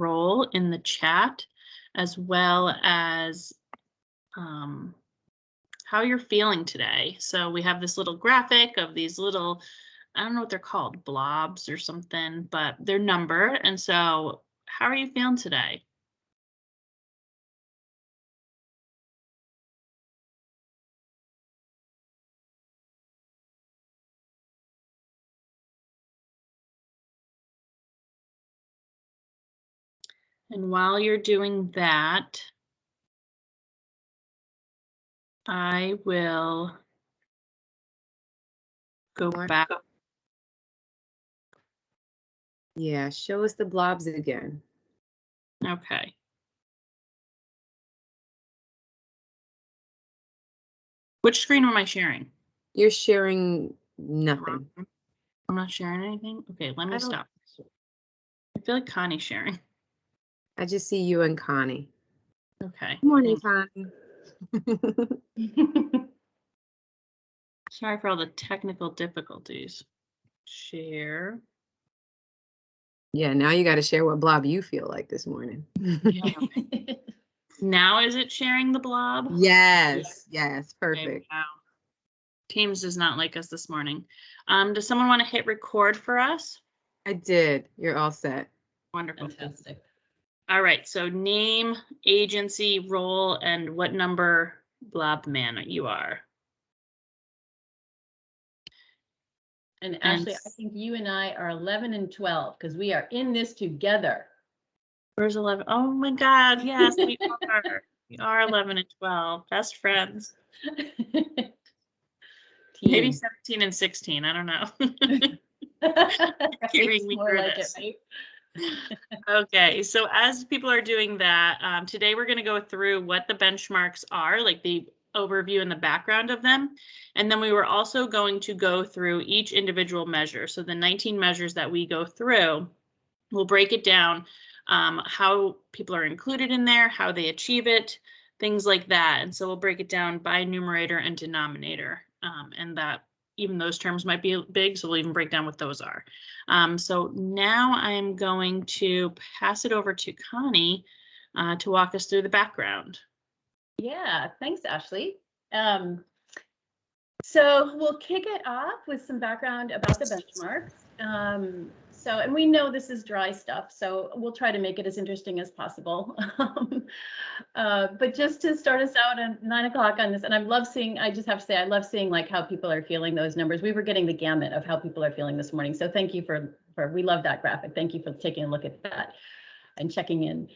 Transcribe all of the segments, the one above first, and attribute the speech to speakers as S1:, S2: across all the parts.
S1: role in the chat, as well as how you're feeling today. So we have this little graphic of these little, I don't know what they're called, blobs or something, but they're numbered. And so how are you feeling today? And while you're doing that, I will go back.
S2: Yeah, show us the blobs again.
S1: Okay. Which screen am I sharing?
S2: You're sharing nothing.
S1: I'm not sharing anything? Okay, let me stop. I feel like Connie's sharing.
S2: I just see you and Connie.
S1: Okay.
S2: Good morning, Connie.
S1: Sorry for all the technical difficulties. Share.
S2: Yeah, now you got to share what blob you feel like this morning.
S1: Yeah. Now is it sharing the blob?
S2: Yes, yes, perfect.
S1: Okay, wow. Teams does not like us this morning. Does someone want to hit record for us?
S2: I did. You're all set.
S1: Wonderful.
S3: Fantastic.
S1: All right, so name, agency, role, and what number blob man you are.
S3: And Ashley, I think you and I are 11 and 12 because we are in this together.
S1: Where's 11? Oh my God, yes, we are. We are 11 and 12, best friends. Maybe 17 and 16, I don't know. Keep me through this. Right? Okay, so as people are doing that, today we're going to go through what the benchmarks are, like the overview and the background of them. And then we were also going to go through each individual measure. So the 19 measures that we go through, we'll break it down, how people are included in there, how they achieve it, things like that. And so we'll break it down by numerator and denominator, and that even those terms might be big, so we'll even break down what those are. So now I'm going to pass it over to Connie to walk us through the background.
S3: Yeah, thanks, Ashley. So we'll kick it off with some background about the benchmarks. And we know this is dry stuff, so we'll try to make it as interesting as possible. But just to start us out at 9 o'clock on this, and I just have to say, I love seeing like how people are feeling those numbers. We were getting the gamut of how people are feeling this morning. So thank you we love that graphic. Thank you for taking a look at that and checking in.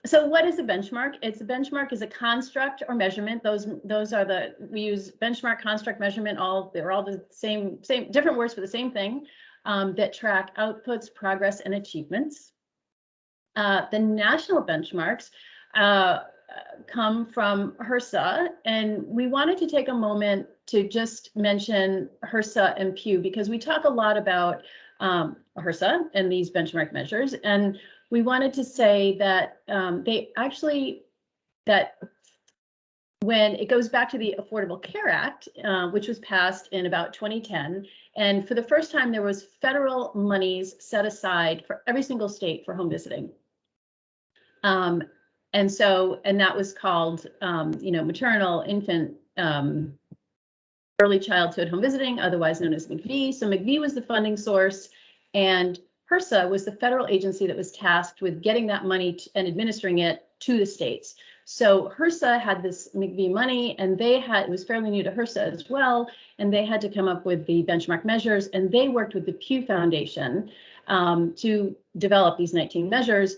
S3: So what is a benchmark? A benchmark is a construct or measurement. Those are we use benchmark, construct, measurement, they're all the same different words for the same thing, that track outputs, progress, and achievements. The national benchmarks come from HRSA, and we wanted to take a moment to just mention HRSA and Pew because we talk a lot about HRSA and these benchmark measures, and we wanted to say that when it goes back to the Affordable Care Act, which was passed in about 2010, and for the first time there was federal monies set aside for every single state for home visiting. And that was called, maternal, infant, early childhood home visiting, otherwise known as MICV. So MICV was the funding source, and HRSA was the federal agency that was tasked with getting that money and administering it to the states. So HRSA had this MICV money, and it was fairly new to HRSA as well, and they had to come up with the benchmark measures, and they worked with the Pew Foundation to develop these 19 measures.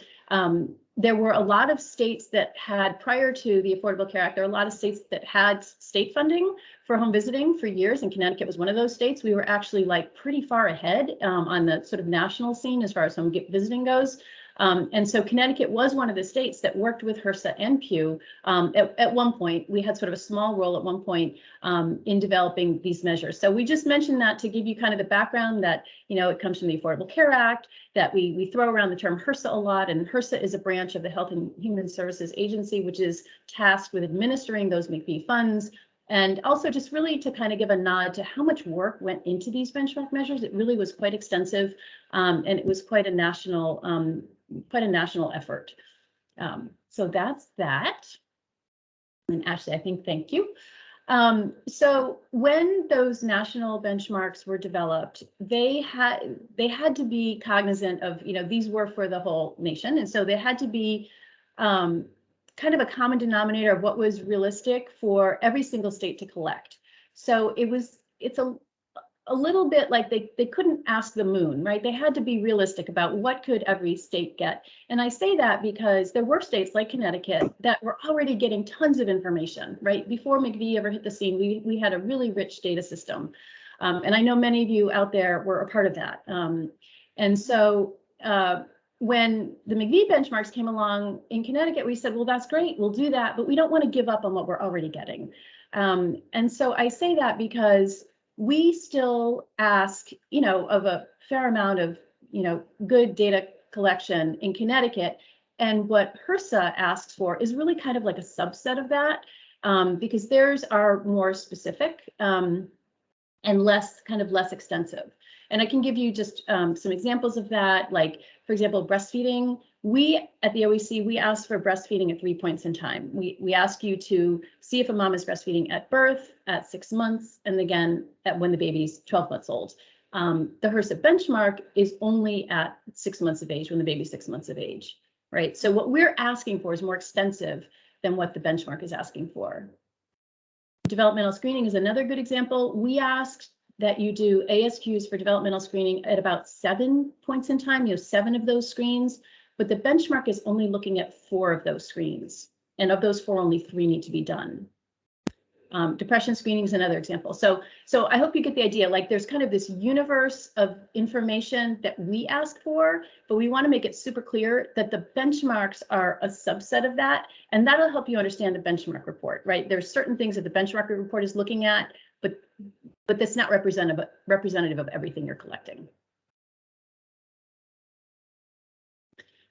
S3: There were a lot of states that had, prior to the Affordable Care Act, there were a lot of states that had state funding for home visiting for years, and Connecticut was one of those states. We were actually like pretty far ahead on the sort of national scene as far as home visiting goes. And so Connecticut was one of the states that worked with HRSA and Pew. At one point, we had sort of a small role at one point in developing these measures. So we just mentioned that to give you kind of the background that, it comes from the Affordable Care Act, that we throw around the term HRSA a lot, and HRSA is a branch of the Health and Human Services Agency, which is tasked with administering those MICV funds And also just really to kind of give a nod to how much work went into these benchmark measures. It really was quite extensive, and it was quite a national effort. So that's that. And Ashley, I think, thank you. So when those national benchmarks were developed, they had to be cognizant of, these were for the whole nation. And so they had to be kind of a common denominator of what was realistic for every single state to collect. So it's a little bit like they couldn't ask the moon, right? They had to be realistic about what could every state get. And I say that because there were states like Connecticut that were already getting tons of information, right? Before McV ever hit the scene, we had a really rich data system. And I know many of you out there were a part of that. And so when the McV benchmarks came along in Connecticut, we said, well, that's great, we'll do that, but we don't want to give up on what we're already getting. And so I say that because we still ask, of a fair amount of, good data collection in Connecticut. And what HRSA asks for is really kind of like a subset of that, because theirs are more specific and less extensive. And I can give you just some examples of that. Like, for example, breastfeeding. We at the OEC, we ask for breastfeeding at 3 points in time. We ask you to see if a mom is breastfeeding at birth, at 6 months, and again, at when the baby's 12 months old. The HRSA benchmark is only at 6 months of age, when the baby's 6 months of age, right? So what we're asking for is more extensive than what the benchmark is asking for. Developmental screening is another good example. We asked that you do ASQs for developmental screening at about 7 points in time, 7 of those screens, but the benchmark is only looking at 4 of those screens. And of those 4, only 3 need to be done. Depression screening is another example. So I hope you get the idea, like there's kind of this universe of information that we ask for, but we want to make it super clear that the benchmarks are a subset of that, and that'll help you understand the benchmark report, right? There's certain things that the benchmark report is looking at, but that's not representative of everything you're collecting.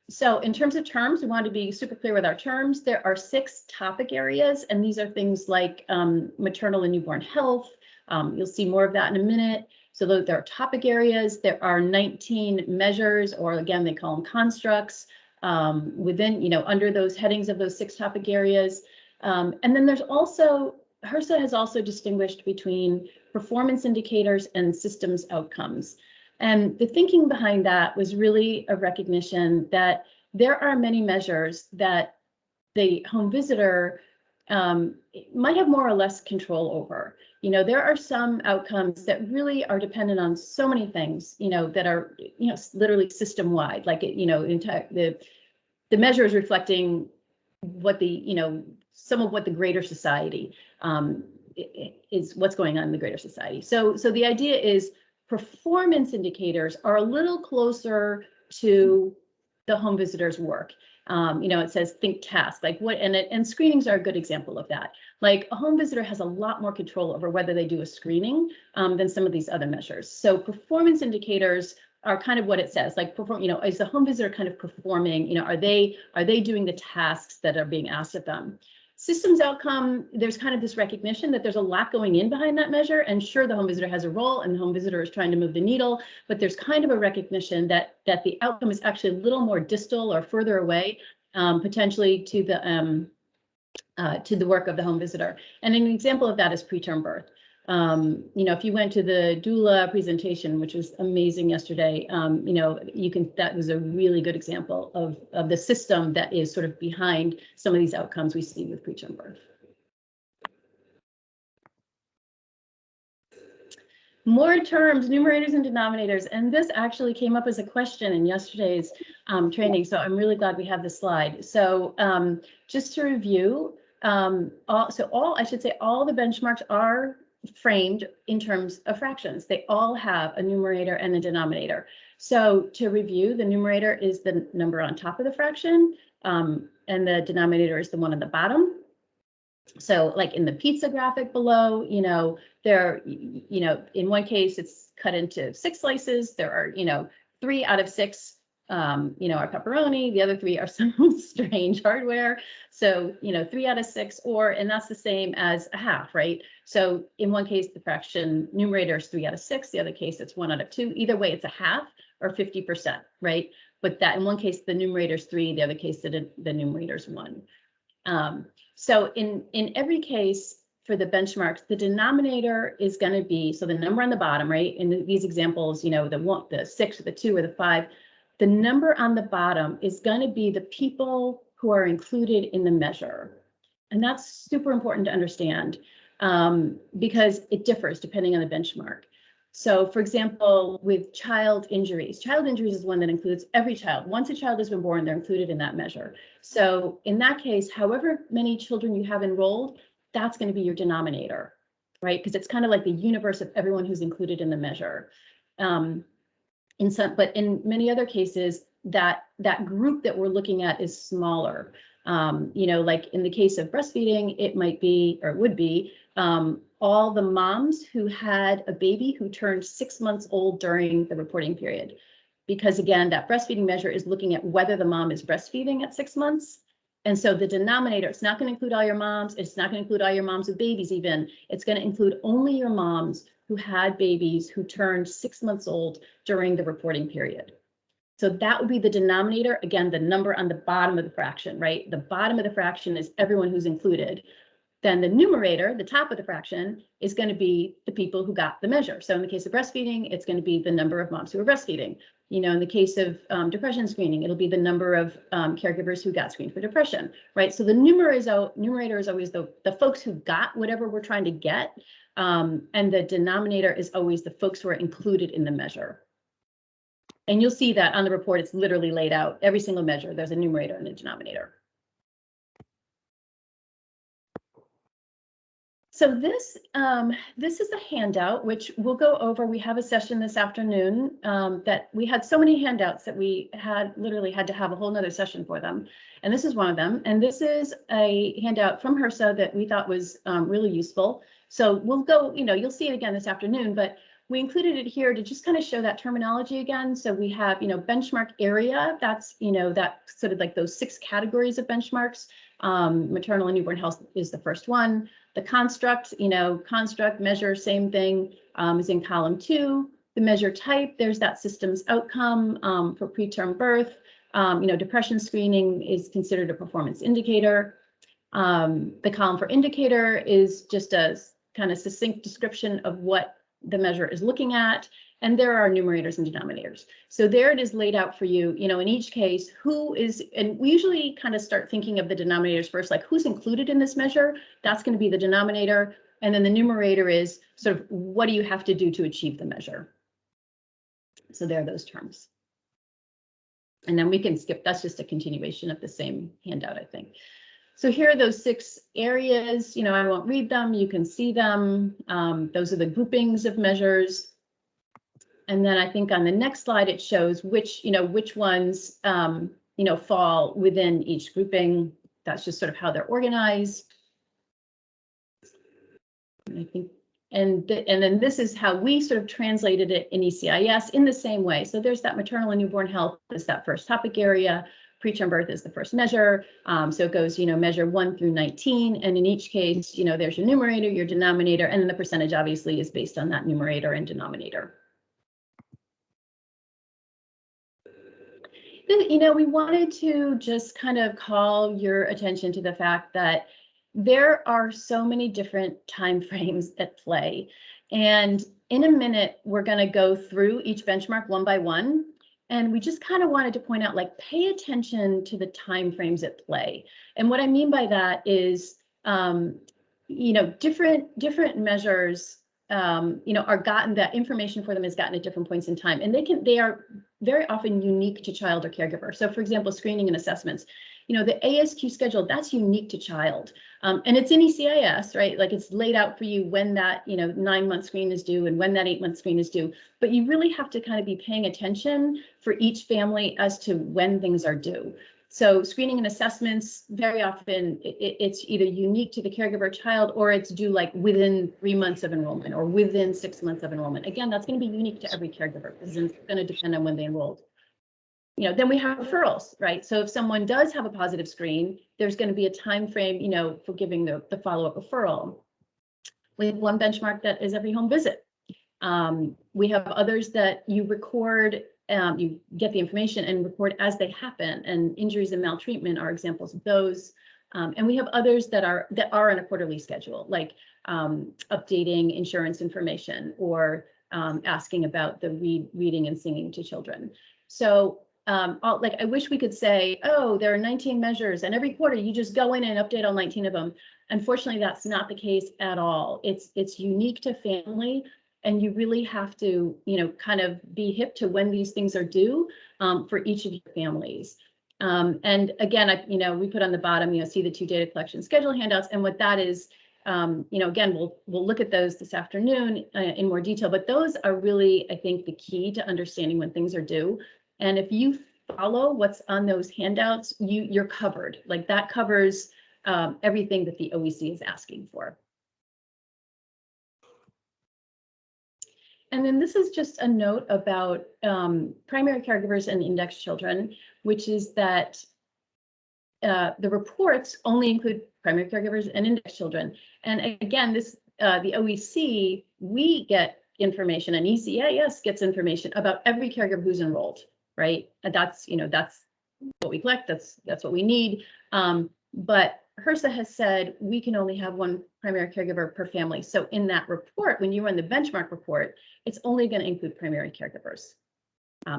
S3: So in terms of terms, we want to be super clear with our terms. There are 6 topic areas, and these are things like maternal and newborn health. You'll see more of that in a minute. So there are topic areas. There are 19 measures, or again, they call them constructs, within, under those headings of those 6 topic areas. And then there's also, HRSA has also distinguished between performance indicators and systems outcomes. And the thinking behind that was really a recognition that there are many measures that the home visitor might have more or less control over. There are some outcomes that really are dependent on so many things, that are, literally system-wide, like, the measure is reflecting what the, some of what the greater society is, what's going on in the greater society. So the idea is performance indicators are a little closer to the home visitor's work. It says think task, like what, and screenings are a good example of that. Like a home visitor has a lot more control over whether they do a screening than some of these other measures. So performance indicators are kind of what it says, like is the home visitor kind of performing, are they doing the tasks that are being asked of them? Systems outcome, there's kind of this recognition that there's a lot going in behind that measure, and sure, the home visitor has a role and the home visitor is trying to move the needle, but there's kind of a recognition that the outcome is actually a little more distal or further away, potentially to the work of the home visitor. And an example of that is preterm birth. If you went to the doula presentation, which was amazing yesterday, that was a really good example of the system that is sort of behind some of these outcomes we see with preterm birth. More terms, numerators and denominators, and this actually came up as a question in yesterday's training, so I'm really glad we have this slide. So just to review, all the benchmarks are framed in terms of fractions. They all have a numerator and a denominator. So to review, the numerator is the number on top of the fraction, and the denominator is the one at the bottom. So like in the pizza graphic below, in one case it's cut into 6 slices. There are, 3 out of 6 our pepperoni. The other 3 are some strange hardware. So, 3 out of 6, and that's the same as a half, right? So in one case, the fraction numerator is 3 out of 6. The other case, it's 1 out of 2. Either way, it's a half or 50%, right? But that in one case, the numerator is 3. The other case, the numerator is 1. So in every case, for the benchmarks, the denominator is going to be, so the number on the bottom, right? In these examples, the 1, the 6, or the 2, or the 5, the number on the bottom is going to be the people who are included in the measure. And that's super important to understand because it differs depending on the benchmark. So for example, with child injuries is one that includes every child. Once a child has been born, they're included in that measure. So in that case, however many children you have enrolled, that's going to be your denominator, right? Because it's kind of like the universe of everyone who's included in the measure. But in many other cases, that group that we're looking at is smaller. Like in the case of breastfeeding, it might be, or would be, all the moms who had a baby who turned 6 months old during the reporting period. Because again, that breastfeeding measure is looking at whether the mom is breastfeeding at 6 months. And so the denominator, it's not going to include all your moms. It's not going to include all your moms with babies even. It's going to include only your moms who had babies who turned 6 months old during the reporting period. So that would be the denominator. Again, the number on the bottom of the fraction, right? The bottom of the fraction is everyone who's included. Then the numerator, the top of the fraction, is going to be the people who got the measure. So in the case of breastfeeding, it's going to be the number of moms who are breastfeeding. In the case of depression screening, it'll be the number of caregivers who got screened for depression, right? So the numerator is always the folks who got whatever we're trying to get, and the denominator is always the folks who are included in the measure. And you'll see that on the report, it's literally laid out. Every single measure, there's a numerator and a denominator. So this is a handout, which we'll go over. We have a session this afternoon that we had so many handouts that we literally had to have a whole nother session for them. And this is one of them. And this is a handout from HRSA that we thought was really useful. So we'll go, you'll see it again this afternoon, but we included it here to just kind of show that terminology again. So we have, benchmark area, that's, that sort of like those 6 categories of benchmarks. Maternal and newborn health is the first one. The construct, construct, measure, same thing, is in column 2. The measure type, there's that systems outcome for preterm birth. Depression screening is considered a performance indicator. The column for indicator is just a kind of succinct description of what the measure is looking at. And there are numerators and denominators. So there it is laid out for you, in each case, and we usually kind of start thinking of the denominators first, like who's included in this measure, that's going to be the denominator. And then the numerator is sort of what do you have to do to achieve the measure? So there are those terms. And then we can skip, that's just a continuation of the same handout, I think. So here are those 6 areas, I won't read them, you can see them. Those are the groupings of measures. And then I think on the next slide, it shows which ones, fall within each grouping. That's just sort of how they're organized. And I think, and then this is how we sort of translated it in ECIS in the same way. So there's that maternal and newborn health is that first topic area. Preterm birth is the first measure. So it goes, measure 1 through 19. And in each case, there's your numerator, your denominator, and then the percentage obviously is based on that numerator and denominator. We wanted to just kind of call your attention to the fact that there are so many different time frames at play. And in a minute, we're going to go through each benchmark one by one. And we just kind of wanted to point out, like, pay attention to the time frames at play. And what I mean by that is, different measures, are gotten, that information for them is gotten at different points in time, and they are very often unique to child or caregiver. So for example, screening and assessments, the ASQ schedule, that's unique to child. And it's in ECIS, right? Like it's laid out for you when that, 9-month screen is due and when that 8-month screen is due. But you really have to kind of be paying attention for each family as to when things are due. So screening and assessments, very often it's either unique to the caregiver child or it's due like within 3 months of enrollment or within 6 months of enrollment. Again, that's going to be unique to every caregiver because it's going to depend on when they enrolled. then we have referrals, right? So if someone does have a positive screen, there's going to be a time frame, for giving the follow-up referral. We have one benchmark that is every home visit. We have others that you record, you get the information and record as they happen, and injuries and maltreatment are examples of those. And we have others that are on a quarterly schedule, like updating insurance information or asking about the reading and singing to children. So I wish we could say, oh, there are 19 measures and every quarter you just go in and update all 19 of them. Unfortunately, that's not the case at all. It's unique to family, and you really have to, kind of be hip to when these things are due for each of your families. And again, we put on the bottom, see the 2 data collection schedule handouts, and what that is, again, we'll look at those this afternoon in more detail, but those are really, I think, the key to understanding when things are due. And if you follow what's on those handouts, you're covered. Like that covers everything that the OEC is asking for. And then this is just a note about primary caregivers and index children, which is that the reports only include primary caregivers and index children. And again, the OEC, we get information, and ECIS gets information about every caregiver who's enrolled, right? And that's what we collect. That's what we need. But HRSA has said we can only have one primary caregiver per family. So in that report, when you run the benchmark report, it's only going to include primary caregivers.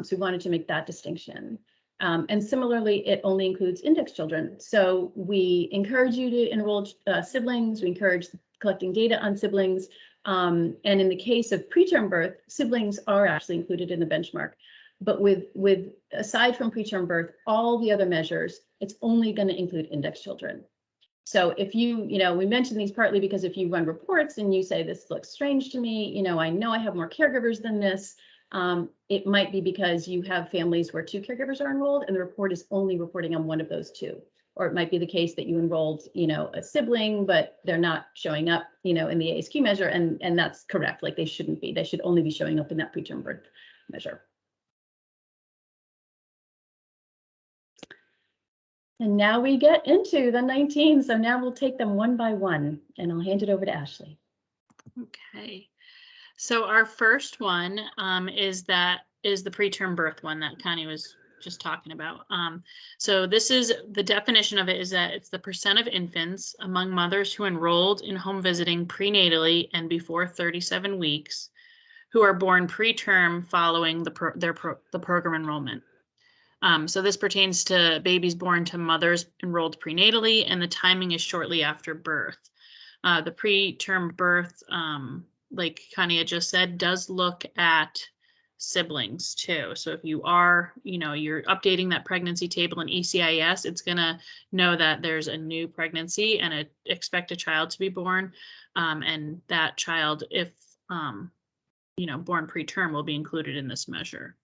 S3: So we wanted to make that distinction. And similarly, it only includes index children. So we encourage you to enroll siblings. We encourage collecting data on siblings. And in the case of preterm birth, siblings are actually included in the benchmark. But with aside from preterm birth, all the other measures, it's only going to include index children. So if we mentioned these partly because if you run reports and you say, this looks strange to me, I know I have more caregivers than this, it might be because you have families where 2 caregivers are enrolled and the report is only reporting on one of those 2. Or it might be the case that you enrolled, a sibling, but they're not showing up, in the ASQ measure, and that's correct. Like they shouldn't be. They should only be showing up in that preterm birth measure. And now we get into the 19. So now we'll take them one by one, and I'll hand it over to Ashley.
S1: Okay. So our first one is the preterm birth one that Connie was just talking about. So this is the definition of it, is that it's the percent of infants among mothers who enrolled in home visiting prenatally and before 37 weeks who are born preterm following the program enrollment. So this pertains to babies born to mothers enrolled prenatally, and the timing is shortly after birth. The preterm birth, like Connie had just said, does look at siblings too. So if you are, you're updating that pregnancy table in ECIS, it's going to know that there's a new pregnancy and expect a child to be born. And that child, if, born preterm, will be included in this measure.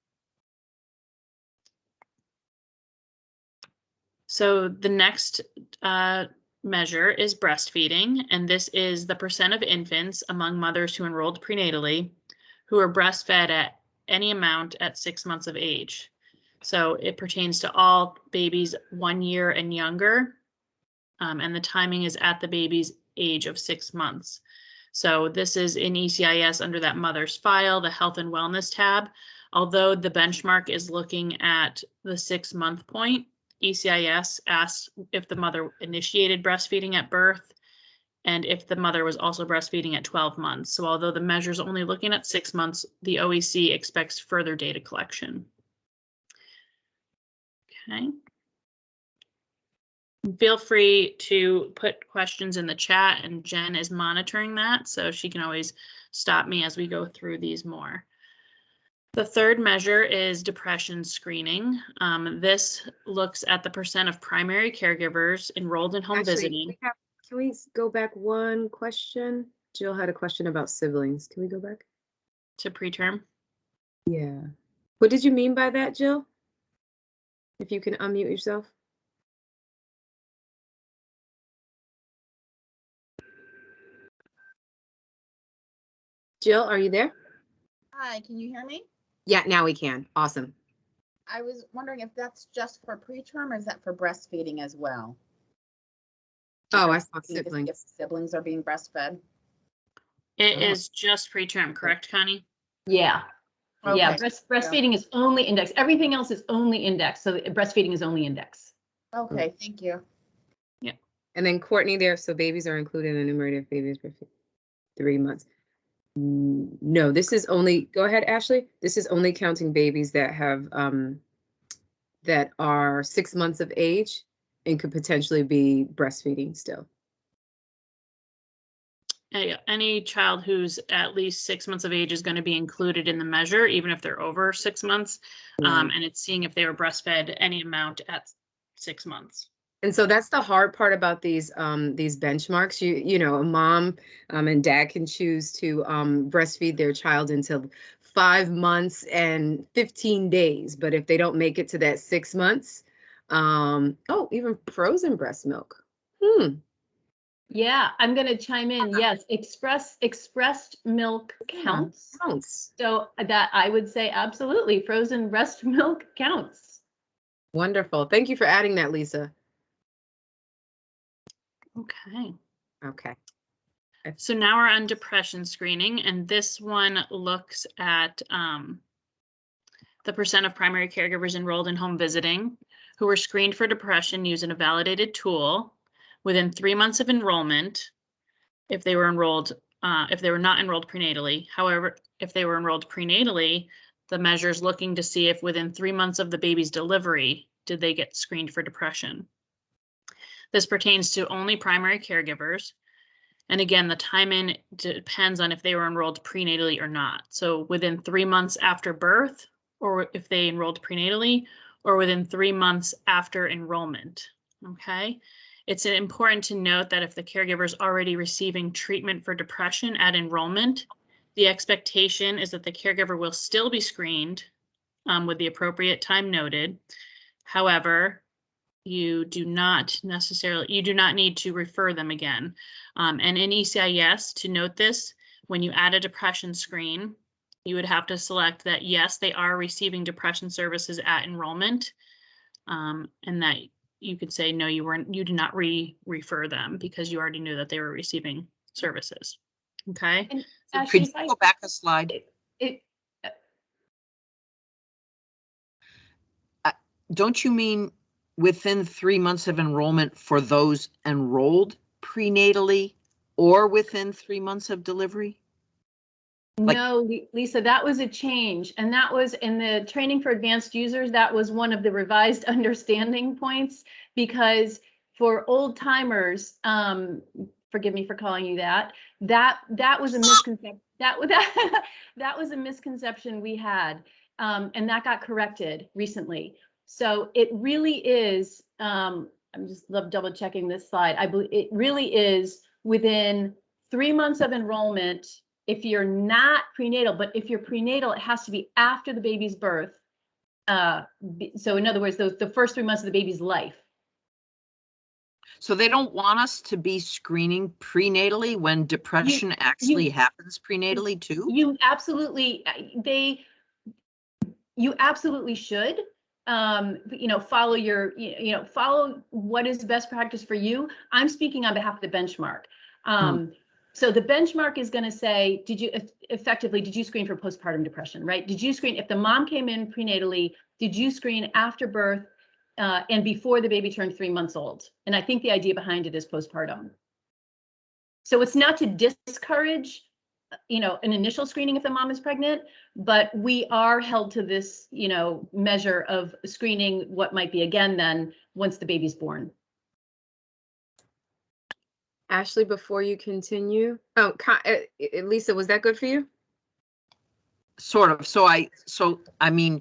S1: So the next measure is breastfeeding, and this is the percent of infants among mothers who enrolled prenatally who are breastfed at any amount at 6 months of age. So it pertains to all babies 1 year and younger, and the timing is at the baby's age of 6 months. So this is in ECIS under that mother's file, the health and wellness tab. Although the benchmark is looking at the 6 month point, ECIS asks if the mother initiated breastfeeding at birth and if the mother was also breastfeeding at 12 months. So although the measure is only looking at 6 months, the OEC expects further data collection. Okay. Feel free to put questions in the chat, and Jen is monitoring that, so she can always stop me as we go through these more. The third measure is depression screening. This looks at the percent of primary caregivers enrolled in home visiting.
S2: Can we go back one question? Jill had a question about siblings. Can we go back?
S1: To preterm?
S2: Yeah. What did you mean by that, Jill? If you can unmute yourself. Jill, are you there?
S4: Hi, can you hear me?
S2: Yeah, now we can. Awesome.
S4: I was wondering if that's just for preterm or is that for breastfeeding as well?
S2: Oh, I saw
S4: If
S2: siblings.
S4: siblings are being breastfed.
S1: It
S2: Oh.
S1: is just preterm, correct, Connie?
S3: Yeah. Yeah,
S4: Okay.
S3: breastfeeding is only index. Everything else is only index. So breastfeeding is only index.
S4: Okay, thank you.
S2: And then Courtney there, so babies are included in the numerator if babies for 3 months. No, this is only, go ahead, Ashley. This is only counting babies that have, that are 6 months of age and could potentially be breastfeeding still.
S1: Any child who's at least 6 months of age is going to be included in the measure, even if they're over 6 months.
S2: Right.
S1: And it's seeing if they were breastfed any amount at 6 months.
S2: And so that's the hard part about these benchmarks. You know, a mom and dad can choose to breastfeed their child until 5 months and 15 days. But if they don't make it to that 6 months, oh, even frozen breast milk.
S3: Yeah, I'm going to chime in. Yes, expressed milk counts.
S2: Counts.
S3: So that I would say absolutely frozen breast milk counts.
S2: Wonderful. Thank you for adding that, Lisa.
S1: Okay.
S2: Okay.
S1: So now we're on depression screening, and this one looks at the percent of primary caregivers enrolled in home visiting who were screened for depression using a validated tool within 3 months of enrollment if they were enrolled, if they were not enrolled prenatally. However, if they were enrolled prenatally, the measure is looking to see if within 3 months of the baby's delivery, did they get screened for depression. This pertains to only primary caregivers. And again, the timing depends on if they were enrolled prenatally or not. So within 3 months after birth, or if they enrolled prenatally, or within 3 months after enrollment. Okay. It's important to note that if the caregiver is already receiving treatment for depression at enrollment, the expectation is that the caregiver will still be screened with the appropriate time noted. However, you do not need to refer them again. And in ECIS, to note this, when you add a depression screen, you would have to select that yes, they are receiving depression services at enrollment, and that you could say no, you did not refer them because you already knew that they were receiving services. Okay.
S3: And
S5: So
S3: Ashley,
S5: could you go back a slide? Don't you mean within 3 months of enrollment for those enrolled prenatally or within 3 months of delivery?
S3: No, Lisa, that was a change. And that was in the training for advanced users. That was one of the revised understanding points, because for old timers, forgive me for calling you that was a misconception. That was a misconception we had. And that got corrected recently. So it really is, I'm just double checking this slide. I believe it really is within 3 months of enrollment. If you're not prenatal, but if you're prenatal, it has to be after the baby's birth. So in other words, the first 3 months of the baby's life.
S5: So they don't want us to be screening prenatally when depression actually happens prenatally too?
S3: You absolutely, you absolutely should. Follow your, follow what is best practice for you. I'm speaking on behalf of the benchmark. So the benchmark is going to say, did you screen for postpartum depression, right? Did you screen, if the mom came in prenatally, did you screen after birth and before the baby turned 3 months old? And I think the idea behind it is postpartum. So it's not to discourage, an initial screening if the mom is pregnant, but we are held to this, measure of screening what might be again then once the baby's born.
S2: Ashley, before you continue, Lisa, was that good for you?
S5: Sort of. So I mean,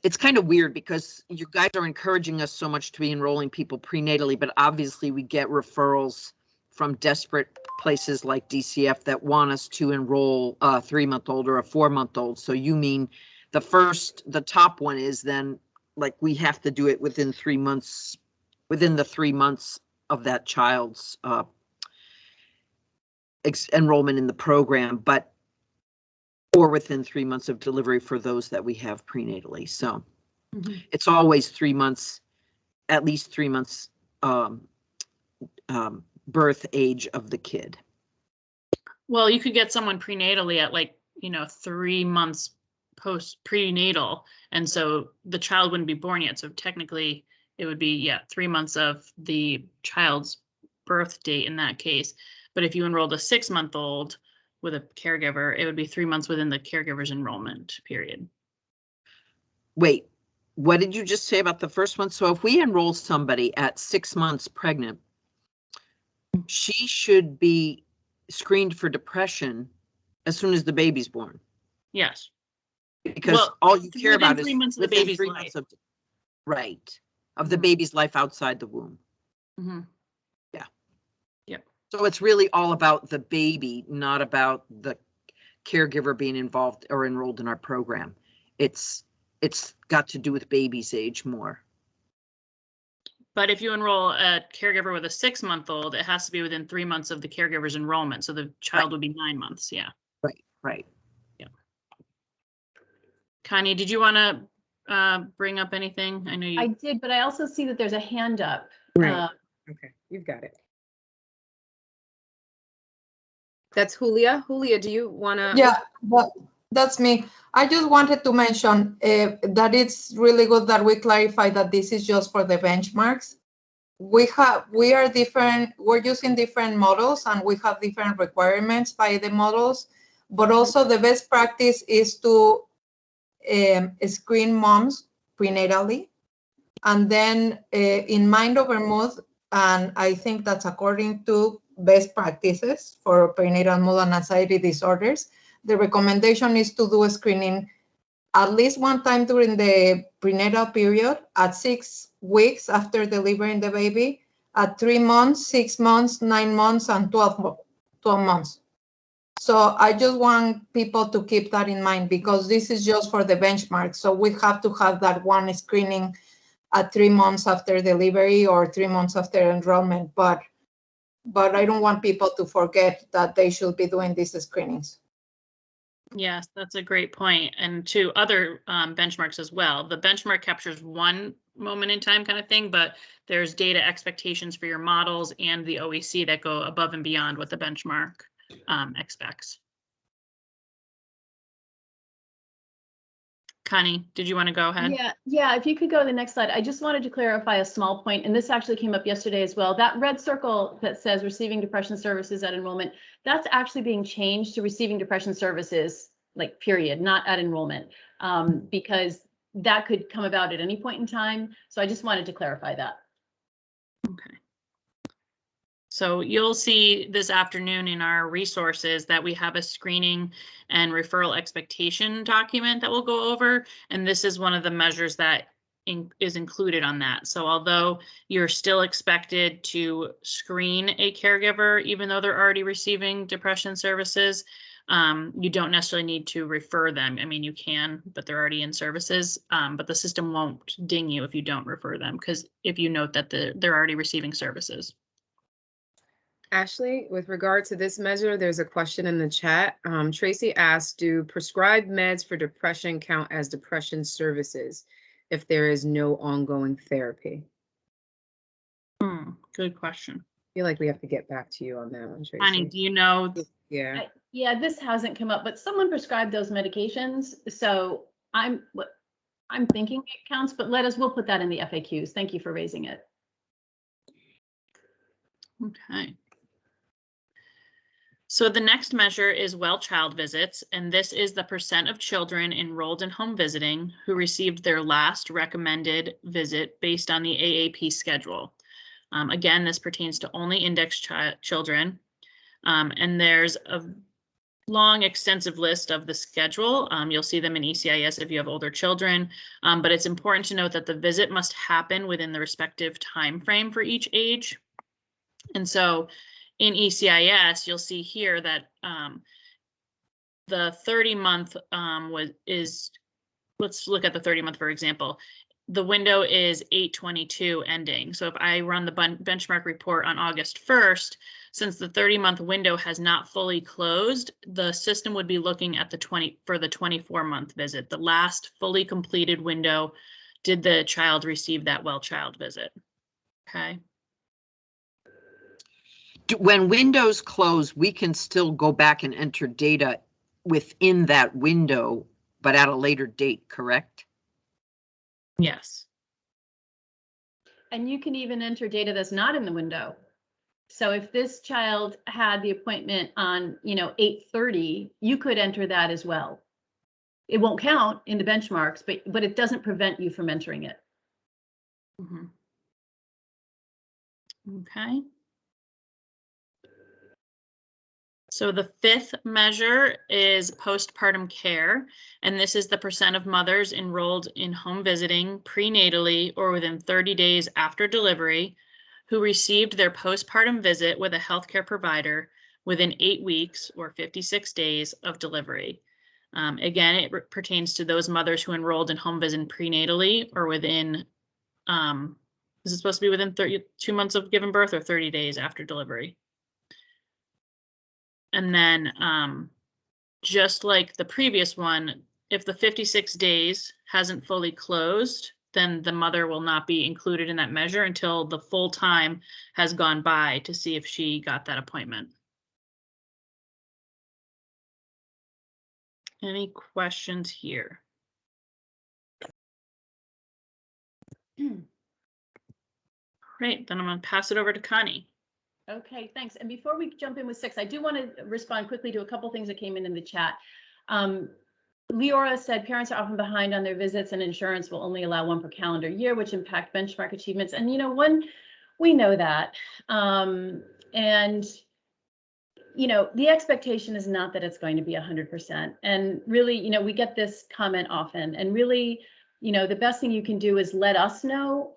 S5: it's kind of weird because you guys are encouraging us so much to be enrolling people prenatally, but obviously we get referrals from desperate places like DCF that want us to enroll a 3-month-old or a 4-month-old. So you mean the top one is then like we have to do it within 3 months, within the 3 months of that child's enrollment in the program, or within 3 months of delivery for those that we have prenatally. So It's always 3 months, at least 3 months birth age of the kid.
S1: Well, you could get someone prenatally at like, 3 months prenatal. And so the child wouldn't be born yet. So technically it would be, 3 months of the child's birth date in that case. But if you enrolled a 6-month-old with a caregiver, it would be 3 months within the caregiver's enrollment period.
S5: Wait, what did you just say about the first one? So if we enroll somebody at 6 months pregnant, she should be screened for depression as soon as the baby's born.
S1: Yes.
S5: Because all you care about is
S1: 3 months of the
S5: within
S1: baby's
S5: 3
S1: life.
S5: months of the baby's life outside the womb.
S1: Mm-hmm.
S5: Yeah.
S1: Yep.
S5: So it's really all about the baby, not about the caregiver being involved or enrolled in our program. It's got to do with baby's age more.
S1: But if you enroll a caregiver with a 6-month-old, it has to be within 3 months of the caregiver's enrollment. So the child would be 9 months. Yeah.
S5: Right.
S1: Yeah. Connie, did you want to bring up anything? I know you.
S3: I did, but I also see that there's a hand up.
S2: Right. Okay, you've got it. That's Julia. Julia, do you want to?
S6: Yeah, that's me. I just wanted to mention that it's really good that we clarify that this is just for the benchmarks. We are different. We're using different models and we have different requirements by the models. But also the best practice is to screen moms prenatally, and then in mind over mood. And I think that's according to best practices for perinatal mood and anxiety disorders. The recommendation is to do a screening at least one time during the prenatal period, at 6 weeks after delivering the baby, at 3 months, 6 months, 9 months, and 12 months. So I just want people to keep that in mind because this is just for the benchmark. So we have to have that one screening at 3 months after delivery or 3 months after enrollment. But I don't want people to forget that they should be doing these screenings.
S1: Yes, that's a great point. And to other benchmarks as well. The benchmark captures one moment in time kind of thing, but there's data expectations for your models and the OEC that go above and beyond what the benchmark expects. Connie, did you want to go ahead?
S3: Yeah, if you could go to the next slide. I just wanted to clarify a small point, and this actually came up yesterday as well. That red circle that says receiving depression services at enrollment, that's actually being changed to receiving depression services, like period, not at enrollment, because that could come about at any point in time. So I just wanted to clarify that.
S1: Okay. So you'll see this afternoon in our resources that we have a screening and referral expectation document that we'll go over. And this is one of the measures that is included on that. So although you're still expected to screen a caregiver, even though they're already receiving depression services, you don't necessarily need to refer them. I mean, you can, but they're already in services, but the system won't ding you if you don't refer them, because if you note that they're already receiving services.
S2: Ashley, with regard to this measure, there's a question in the chat. Tracy asked, do prescribed meds for depression count as depression services if there is no ongoing therapy?
S1: Good question.
S2: I feel like we have to get back to you on that one, Tracy.
S1: Connie, do you know?
S2: Yeah.
S3: Yeah, this hasn't come up, but someone prescribed those medications. So I'm thinking it counts, but we'll put that in the FAQs. Thank you for raising it.
S1: Okay. So the next measure is well child visits, and this is the percent of children enrolled in home visiting who received their last recommended visit based on the AAP schedule. Again, this pertains to only indexed children, and there's a long, extensive list of the schedule. You'll see them in ECIS if you have older children, but it's important to note that the visit must happen within the respective time frame for each age. And so in ECIS, you'll see here that the 30-month let's look at the 30-month, for example. The window is 8/22 ending. So if I run the benchmark report on August 1st, since the 30-month window has not fully closed, the system would be looking at the 24-month visit, the last fully completed window did the child receive that well child visit? Okay.
S5: When windows close, we can still go back and enter data within that window, but at a later date, correct?
S1: Yes.
S3: And you can even enter data that's not in the window. So if this child had the appointment on, 8:30, you could enter that as well. It won't count in the benchmarks, but it doesn't prevent you from entering it.
S1: Mm-hmm. Okay. So the fifth measure is postpartum care, and this is the percent of mothers enrolled in home visiting prenatally or within 30 days after delivery who received their postpartum visit with a healthcare provider within 8 weeks or 56 days of delivery. Again, it pertains to those mothers who enrolled in home visiting prenatally or within, is it supposed to be within 2 months of giving birth or 30 days after delivery? And then just like the previous one, if the 56 days hasn't fully closed, then the mother will not be included in that measure until the full time has gone by to see if she got that appointment. Any questions here? Great, then I'm going to pass it over to Connie.
S3: Okay, thanks. And before we jump in with 6, I do want to respond quickly to a couple things that came in the chat. Leora said parents are often behind on their visits and insurance will only allow 1 per calendar year, which impact benchmark achievements. And we know that. And the expectation is not that it's going to be 100%. And really, we get this comment often. And really, the best thing you can do is let us know,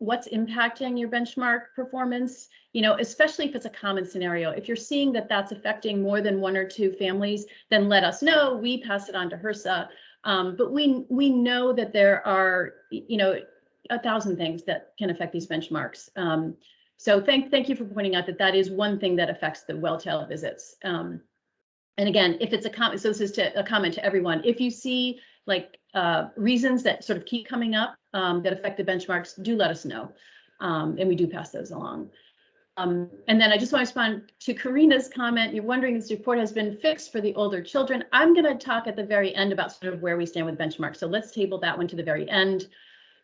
S3: what's impacting your benchmark performance, especially if it's a common scenario. If you're seeing that that's affecting more than 1 or 2 families, then let us know. We pass it on to HRSA. But we know that there are, 1,000 things that can affect these benchmarks. So thank you for pointing out that is one thing that affects the well child visits. And again, if it's a comment, so this is a comment to everyone. If you see reasons that sort of keep coming up that affect the benchmarks, do let us know. And we do pass those along. And then I just want to respond to Karina's comment. You're wondering if this report has been fixed for the older children. I'm going to talk at the very end about sort of where we stand with benchmarks. So let's table that one to the very end.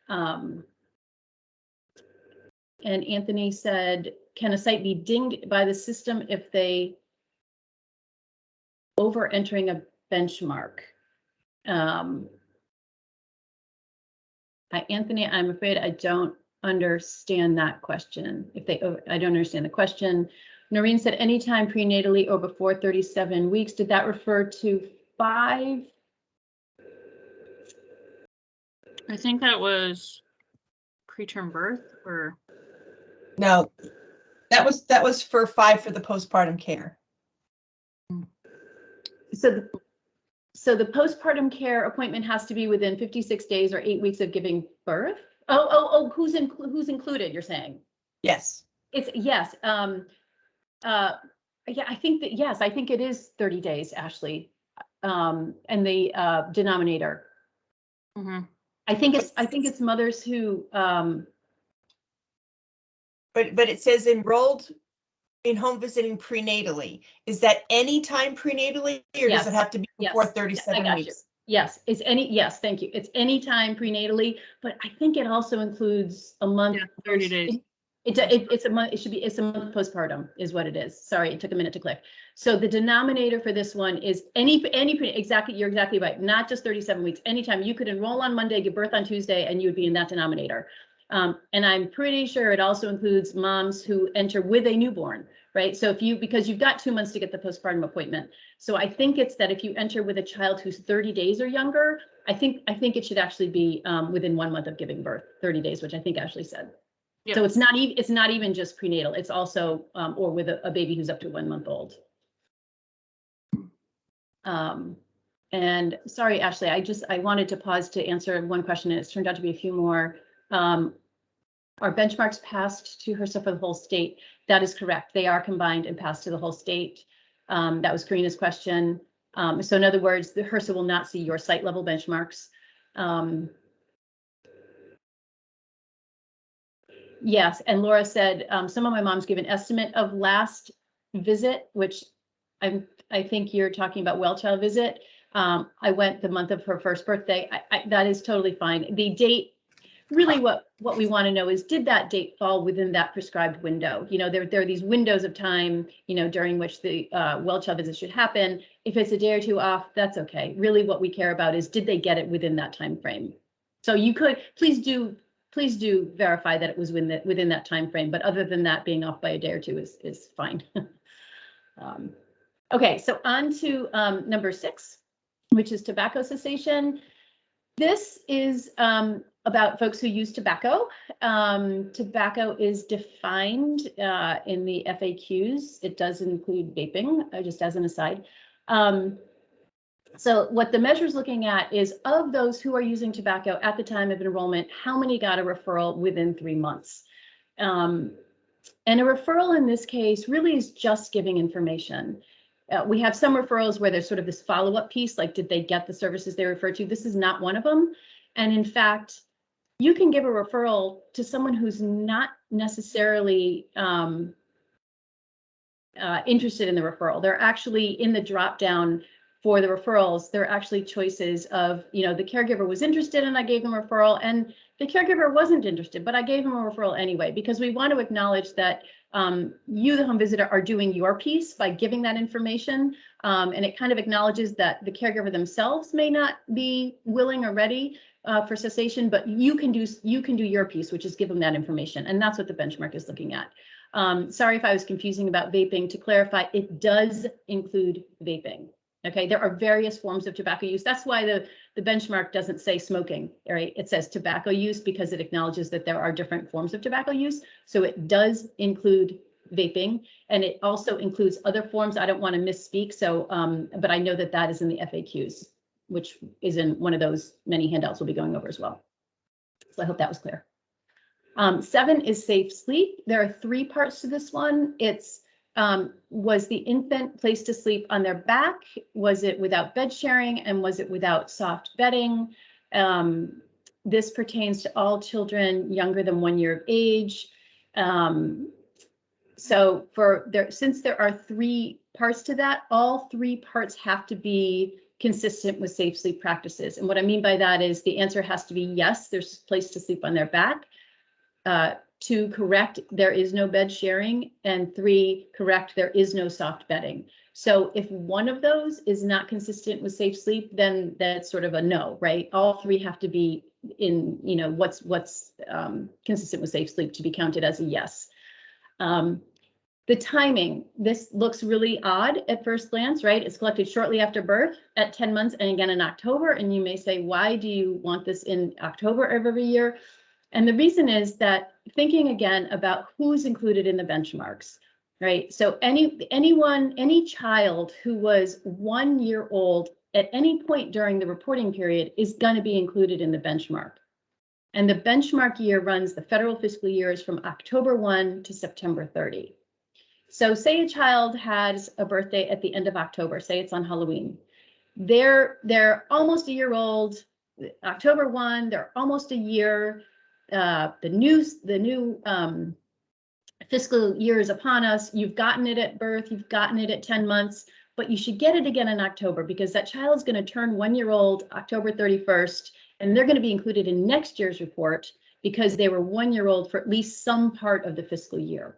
S3: And Anthony said, can a site be dinged by the system if they over entering a benchmark? Anthony, I'm afraid I don't understand that question. I don't understand the question. Noreen said anytime prenatally or before 37 weeks. Did that refer to 5?
S1: I think that was preterm birth or.
S7: No, that was for 5 for the postpartum care.
S3: So the postpartum care appointment has to be within 56 days or 8 weeks of giving birth. Oh, who's included? You're saying?
S7: Yes.
S3: It's yes. Yeah, I think it is 30 days, Ashley. And the denominator.
S1: Mm-hmm.
S3: I think it's mothers who.
S7: But it says enrolled in home visiting prenatally. Is that any time prenatally, or
S3: Yes.
S7: does it have to be before 37
S3: Yes,
S7: weeks?
S3: Yes, yes, thank you. It's any time prenatally, but I think it also includes a month.
S1: Yeah, 30 days.
S3: It's a month. It's a month postpartum is what it is. Sorry, it took a minute to click. So the denominator for this one is exactly. You're exactly right. Not just 37 weeks. Anytime you could enroll on Monday, give birth on Tuesday, and you would be in that denominator. And I'm pretty sure it also includes moms who enter with a newborn, right? So because you've got 2 months to get the postpartum appointment. So I think it's that if you enter with a child who's 30 days or younger, I think it should actually be within 1 month of giving birth, 30 days, which I think Ashley said. Yep. So it's not even just prenatal. It's also or with a baby who's up to 1 month old. And sorry, Ashley, I wanted to pause to answer one question, and it's turned out to be a few more. Are benchmarks passed to HRSA for the whole state? That is correct. They are combined and passed to the whole state. That was Karina's question. So in other words, the HRSA will not see your site level benchmarks. Yes, and Laura said, some of my moms give an estimate of last visit, which I think you're talking about well child visit. I went the month of her first birthday. That is totally fine. The date, really what we want to know is, did that date fall within that prescribed window? You know, there are these windows of time, you know, during which the well child visit should happen. If it's a day or two off, that's okay. Really what we care about is, did they get it within that time frame? So you could, please do verify that it was within that time frame. But other than that, being off by a day or two is fine. Okay, so on to number 6, which is tobacco cessation. This is about folks who use tobacco. Tobacco is defined in the FAQs. It does include vaping, just as an aside. So what the measure is looking at is, of those who are using tobacco at the time of enrollment, how many got a referral within 3 months? And a referral in this case really is just giving information. We have some referrals where there's sort of this follow-up piece, like, did they get the services they referred to? This is not one of them. And in fact, you can give a referral to someone who's not necessarily interested in the referral. They're actually in the drop down for the referrals. There are actually choices of, you know, the caregiver was interested and I gave them a referral, and the caregiver wasn't interested, but I gave them a referral anyway, because we want to acknowledge that you, the home visitor, are doing your piece by giving that information. And it kind of acknowledges that the caregiver themselves may not be willing or ready for cessation, but you can do your piece, which is give them that information. And that's what the benchmark is looking at. Sorry if I was confusing about vaping. To clarify, it does include vaping. Okay, there are various forms of tobacco use. That's why the benchmark doesn't say smoking, right? It says tobacco use, because it acknowledges that there are different forms of tobacco use. So it does include vaping, and it also includes other forms. I don't want to misspeak, so but I know that that is in the FAQs, which is in one of those many handouts we'll be going over as well. So I hope that was clear. 7 is safe sleep. There are 3 parts to this one. It's was the infant placed to sleep on their back? Was it without bed sharing? And was it without soft bedding? This pertains to all children younger than 1 year of age. So since there are 3 parts to that, all 3 parts have to be consistent with safe sleep practices. And what I mean by that is, the answer has to be yes, they're placed to sleep on their back. 2, correct, there is no bed sharing, and 3, correct, there is no soft bedding. So if one of those is not consistent with safe sleep, then that's sort of a no, right? All 3 have to be in, you know, what's consistent with safe sleep to be counted as a yes. The timing, this looks really odd at first glance, right? It's collected shortly after birth at 10 months and again in October. And you may say, why do you want this in October of every year? And the reason is that, thinking again about who's included in the benchmarks, right? So any child who was 1 year old at any point during the reporting period is going to be included in the benchmark. And the benchmark year runs, the federal fiscal year is from October 1 to September 30. So say a child has a birthday at the end of October, say it's on Halloween. They're almost a year old, October 1, they're almost a year. The new fiscal year is upon us. You've gotten it at birth, you've gotten it at 10 months, but you should get it again in October, because that child is going to turn 1 year old October 31st, and they're going to be included in next year's report because they were 1 year old for at least some part of the fiscal year.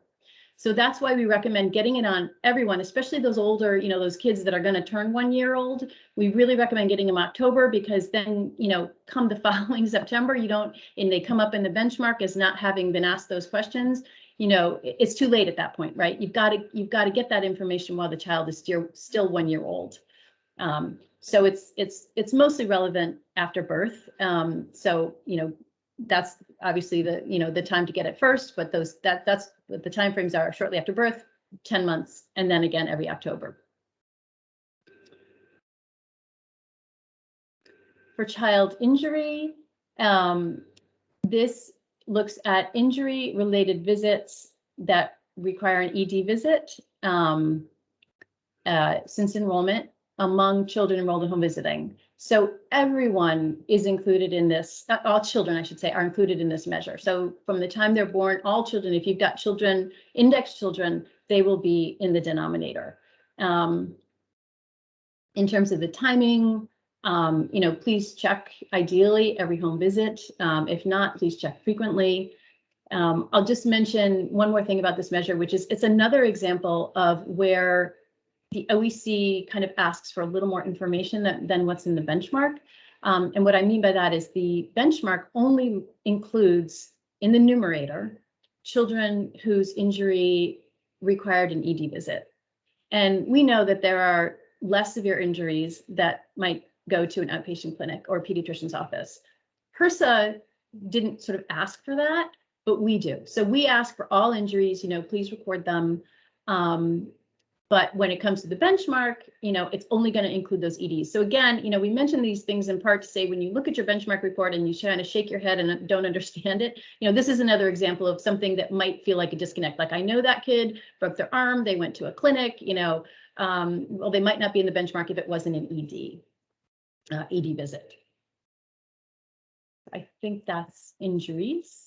S3: So that's why we recommend getting it on everyone, especially those older, you know, those kids that are going to turn 1 year old. We really recommend getting them October, because then, you know, come the following September, and they come up in the benchmark as not having been asked those questions. You know, it's too late at that point, right? You've got to get that information while the child is still 1 year old. So it's mostly relevant after birth. So, you know, that's obviously the time to get it first, but that's what the timeframes are: shortly after birth, 10 months, and then again every October. For child injury, this looks at injury-related visits that require an ED visit since enrollment among children enrolled in home visiting. So everyone is included in this, all children, I should say, are included in this measure. So from the time they're born, all children, if you've got children, index children, they will be in the denominator. In terms of the timing, please check ideally every home visit. If not, please check frequently. I'll just mention one more thing about this measure, which is it's another example of where the OEC kind of asks for a little more information than what's in the benchmark. And what I mean by that is the benchmark only includes in the numerator children whose injury required an ED visit. And we know that there are less severe injuries that might go to an outpatient clinic or a pediatrician's office. HRSA didn't sort of ask for that, but we do. So we ask for all injuries, please record them. But when it comes to the benchmark, it's only going to include those EDs. So again, we mention these things in part to say when you look at your benchmark report and you kind of shake your head and don't understand it, this is another example of something that might feel like a disconnect. Like I know that kid broke their arm, they went to a clinic, well, they might not be in the benchmark if it wasn't an ED visit. I think that's injuries.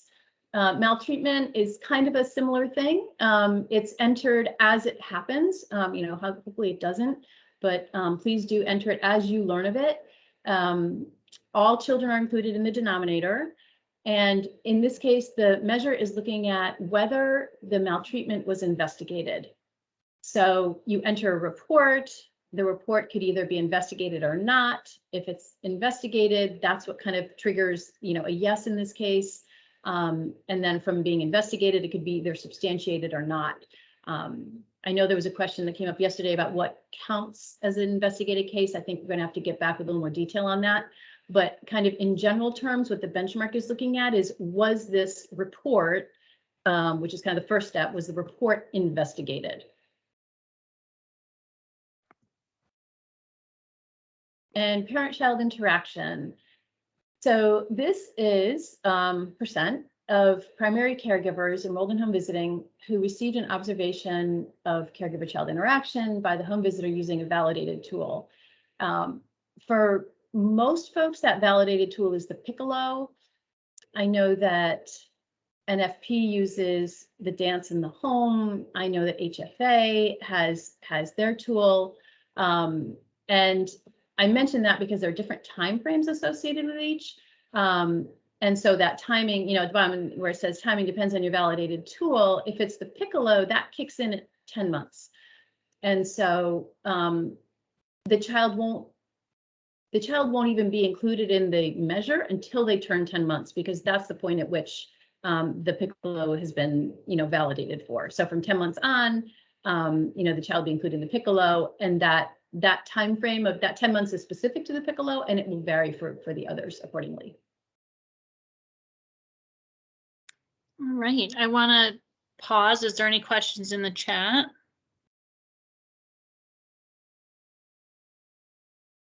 S3: Maltreatment is kind of a similar thing. It's entered as it happens. Hopefully it doesn't, but please do enter it as you learn of it. All children are included in the denominator. And in this case, the measure is looking at whether the maltreatment was investigated. So you enter a report. The report could either be investigated or not. If it's investigated, that's what kind of triggers, a yes in this case. And then from being investigated, it could be either substantiated or not. I know there was a question that came up yesterday about what counts as an investigated case. I think we're going to have to get back with a little more detail on that. But kind of in general terms, what the benchmark is looking at is, was this report, which is kind of the first step, was the report investigated? And parent-child interaction. So this is percent of primary caregivers enrolled in home visiting who received an observation of caregiver-child interaction by the home visitor using a validated tool. For most folks, that validated tool is the Piccolo. I know that NFP uses the Dance in the Home. I know that HFA has their tool. And I mentioned that because there are different timeframes associated with each. And so that timing, at the bottom where it says timing depends on your validated tool. If it's the Piccolo, that kicks in at 10 months. And so the child won't even be included in the measure until they turn 10 months, because that's the point at which the Piccolo has been, validated for. So from 10 months on, the child will be included in the Piccolo, and that time frame of that 10 months is specific to the Piccolo, and it will vary for the others accordingly.
S1: All right, I want to pause. Is there any questions in the chat?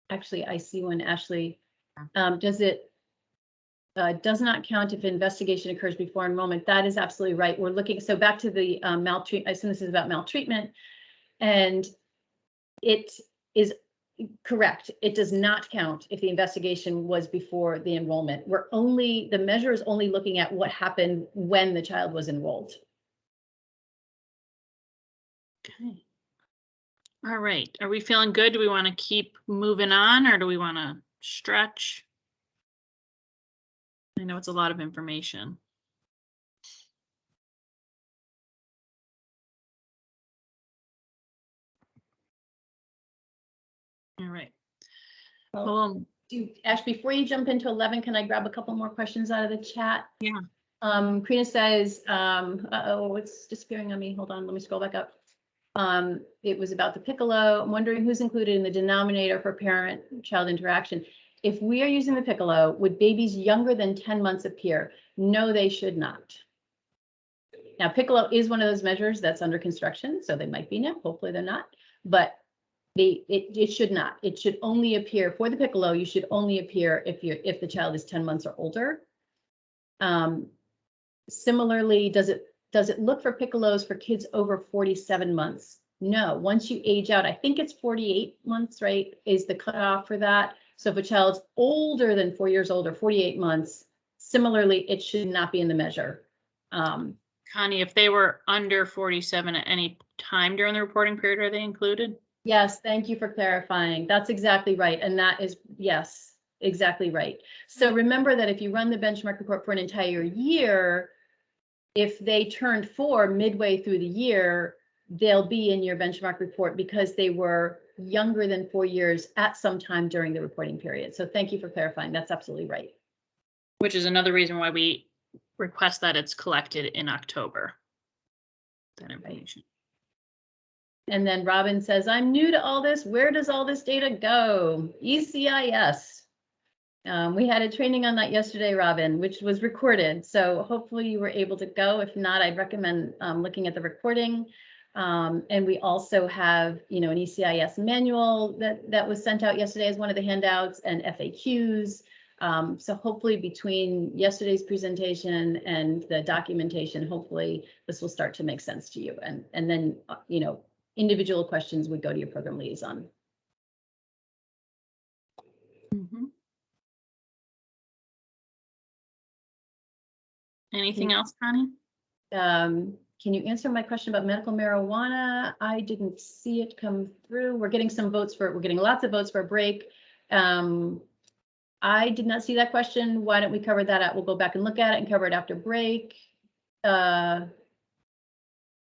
S3: Actually, I see one, Ashley. Does not count if investigation occurs before enrollment. That is absolutely right. We're looking, so back to the maltreatment. I assume this is about maltreatment, and it is correct. It does not count if the investigation was before the enrollment. The measure is only looking at what happened when the child was enrolled.
S1: Okay. All right. Are we feeling good? Do we want to keep moving on, or do we want to stretch? I know it's a lot of information. All right. Well,
S3: Ash, before you jump into 11, can I grab a couple more questions out of the chat?
S1: Yeah.
S3: Karina says, uh-oh, it's disappearing on me. Hold on, let me scroll back up. It was about the Piccolo. I'm wondering who's included in the denominator for parent-child interaction. If we are using the Piccolo, would babies younger than 10 months appear? No, they should not. Now, Piccolo is one of those measures that's under construction, so they might be now. Hopefully they're not, but it should not. It should only appear for the Piccolo. You should only appear if the child is 10 months or older. Similarly, does it look for Piccolos for kids over 47 months? No. Once you age out, I think it's 48 months, right, is the cutoff for that. So if a child's older than 4 years old or 48 months, similarly, it should not be in the measure.
S1: Connie, if they were under 47 at any time during the reporting period, are they included?
S3: Yes, thank you for clarifying. That's exactly right. And that is, yes, exactly right. So remember that if you run the benchmark report for an entire year, if they turned 4 midway through the year, they'll be in your benchmark report because they were younger than 4 years at some time during the reporting period. So thank you for clarifying. That's absolutely right.
S1: Which is another reason why we request that it's collected in October. That information.
S3: And then Robin says, I'm new to all this. Where does all this data go? ECIS. We had a training on that yesterday, Robin, which was recorded. So hopefully you were able to go. If not, I'd recommend looking at the recording. And we also have, an ECIS manual that was sent out yesterday as one of the handouts, and FAQs. So hopefully between yesterday's presentation and the documentation, hopefully this will start to make sense to you. And then, individual questions would go to your program liaison.
S1: Mm-hmm. Anything else, Connie?
S3: Can you answer my question about medical marijuana? I didn't see it come through. We're getting lots of votes for a break. I did not see that question. Why don't we cover that out? We'll go back and look at it and cover it after break.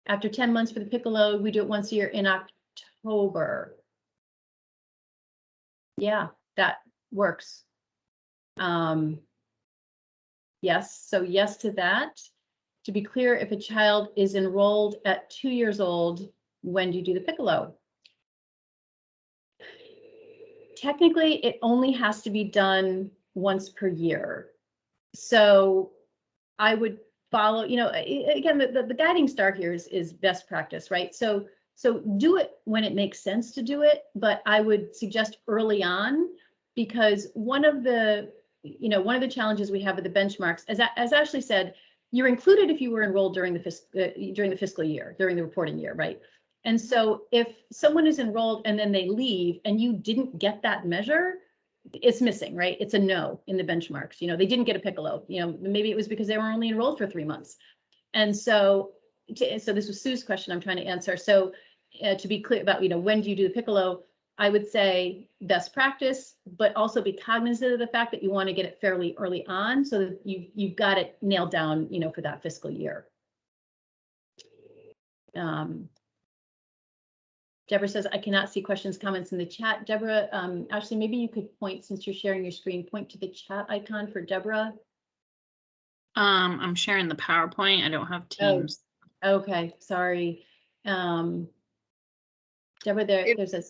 S3: After 10 months for the piccolo, we do it once a year in October. Yeah, that works. Yes, so yes to that. To be clear, if a child is enrolled at 2 years old, when do you do the piccolo? Technically, it only has to be done once per year. So I would follow, again, the guiding star here is best practice, right? So do it when it makes sense to do it, but I would suggest early on, because one of the challenges we have with the benchmarks, as Ashley said, you're included if you were enrolled during the fiscal year, during the reporting year, right? And so if someone is enrolled and then they leave and you didn't get that measure, it's missing, right? It's a no in the benchmarks. They didn't get a piccolo. Maybe it was because they were only enrolled for 3 months. And so this was Sue's question I'm trying to answer. So to be clear about, when do you do the piccolo? I would say best practice, but also be cognizant of the fact that you want to get it fairly early on so that you've got it nailed down, for that fiscal year. Deborah says, I cannot see questions, comments in the chat. Deborah, Ashley, maybe you could point, since you're sharing your screen, point to the chat icon for Deborah.
S1: I'm sharing the PowerPoint. I don't have Teams.
S3: Oh, okay, sorry. Deborah, there's a.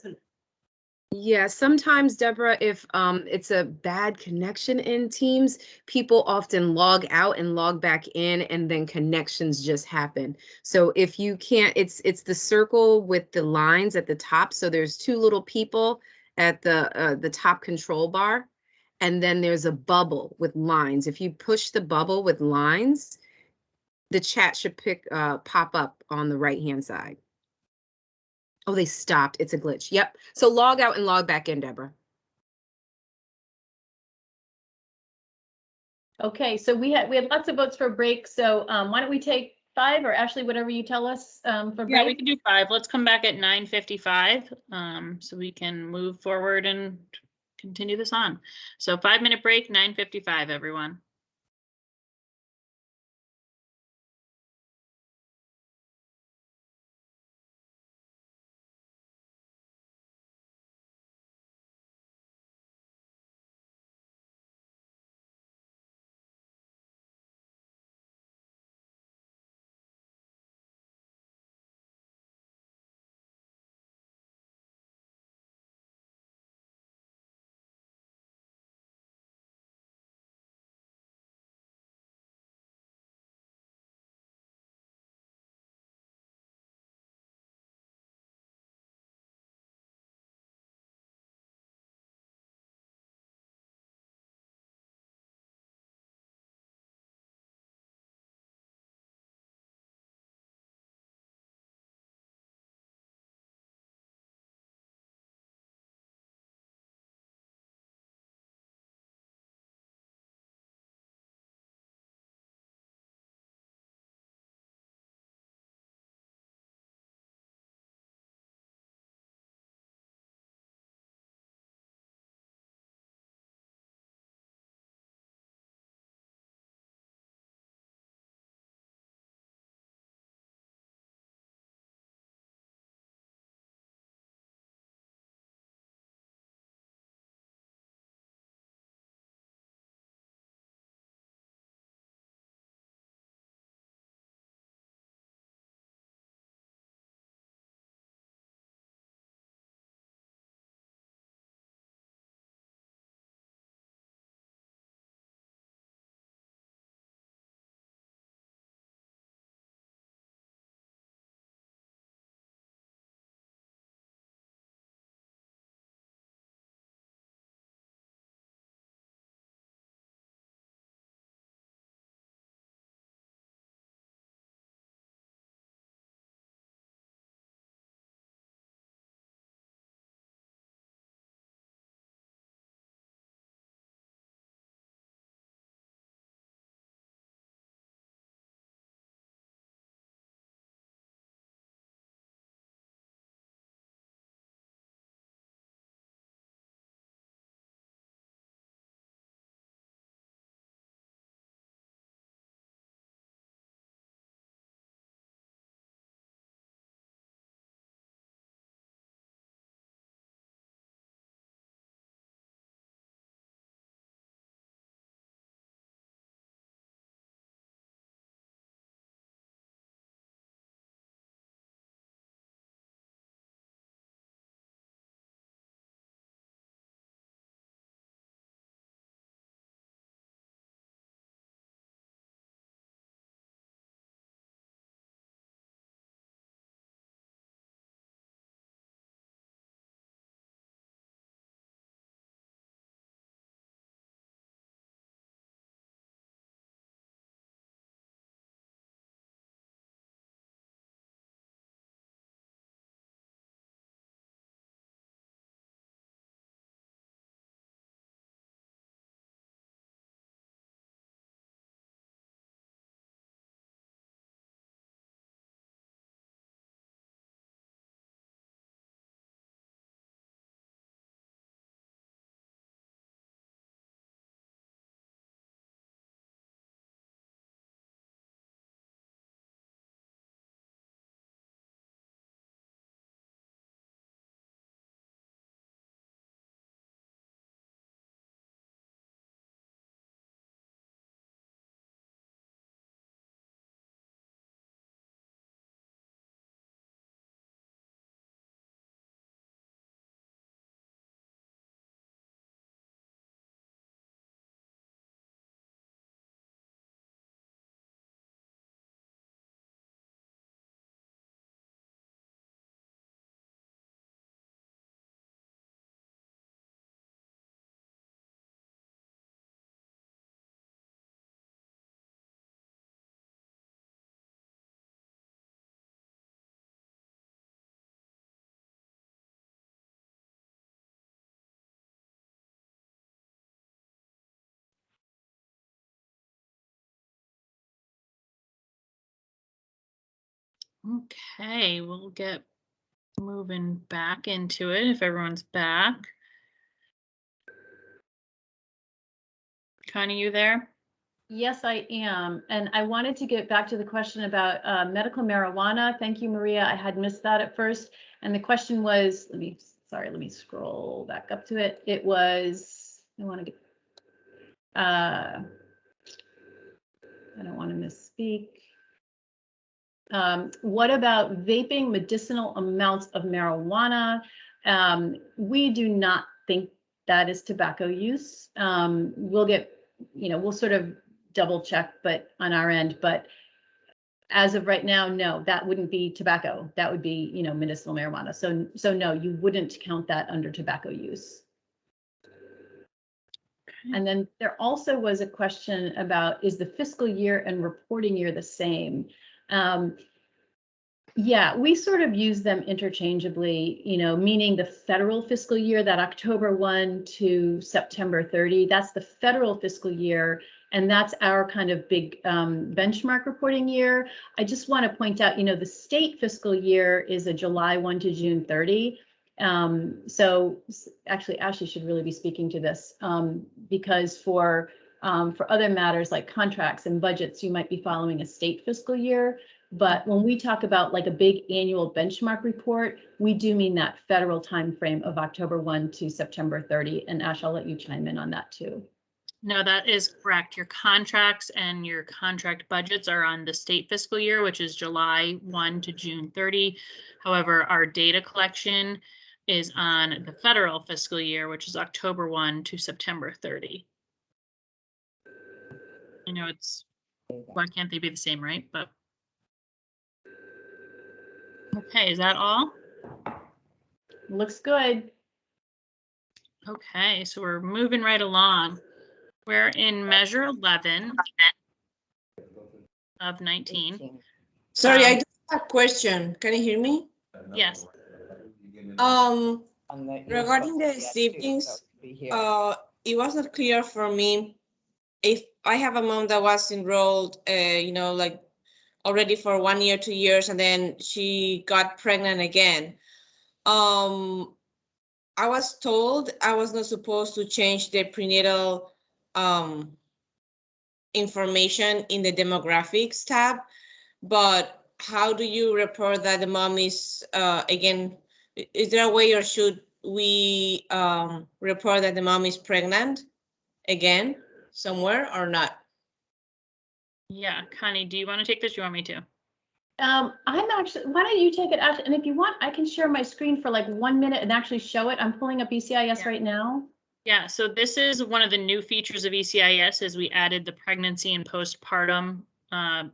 S2: Yeah, sometimes, Deborah, if it's a bad connection in Teams, people often log out and log back in, and then connections just happen. So if you can't, it's the circle with the lines at the top. So there's 2 little people at the top control bar, and then there's a bubble with lines. If you push the bubble with lines, the chat should pop up on the right-hand side. Oh, they stopped. It's a glitch. Yep. So log out and log back in, Deborah.
S3: Okay, so we had lots of votes for a break. So why don't we take 5, or Ashley, whatever you tell us for break?
S1: Yeah, we can do 5. Let's come back at 9:55 so we can move forward and continue this on. So 5-minute break, 9:55, everyone. Okay, we'll get moving back into it if everyone's back. Connie, you there?
S3: Yes, I am. And I wanted to get back to the question about medical marijuana. Thank you, Maria. I had missed that at first. And the question was, let me scroll back up to it. It was, I want to get, I don't want to misspeak. What about vaping medicinal amounts of marijuana? We do not think that is tobacco use. We'll get, we'll sort of double check, but on our end, but as of right now, no, that wouldn't be tobacco. That would be, medicinal marijuana. So no, you wouldn't count that under tobacco use. And then there also was a question about, is the fiscal year and reporting year the same? Yeah, we sort of use them interchangeably, meaning the federal fiscal year, that October 1 to September 30, that's the federal fiscal year. And that's our kind of big benchmark reporting year. I just want to point out, the state fiscal year is a July 1 to June 30. So actually, Ashley should really be speaking to this because for other matters like contracts and budgets, you might be following a state fiscal year. But when we talk about like a big annual benchmark report, we do mean that federal timeframe of October 1 to September 30. And Ash, I'll let you chime in on that too.
S1: No, that is correct. Your contracts and your contract budgets are on the state fiscal year, which is July 1 to June 30. However, our data collection is on the federal fiscal year, which is October 1 to September 30. I know it's, why can't they be the same, right? But okay, is that all?
S3: Looks good.
S1: Okay, so we're moving right along. We're in measure 11 of 19.
S8: Sorry, I just have a question. Can you hear me?
S1: Yes.
S8: Regarding the siblings, it wasn't clear for me if I have a mom that was enrolled, like already for 1 year, 2 years, and then she got pregnant again. I was told I was not supposed to change the prenatal information in the demographics tab, but how do you report that the mom is, again, is there a way, or should we report that the mom is pregnant again somewhere or not?
S1: Yeah, Connie, do you want to take this? Do you want me to?
S3: I'm actually, why don't you take it out? And if you want, I can share my screen for like 1 minute and actually show it. I'm pulling up ECIS right now.
S1: Yeah, so this is one of the new features of ECIS is we added the pregnancy and postpartum. I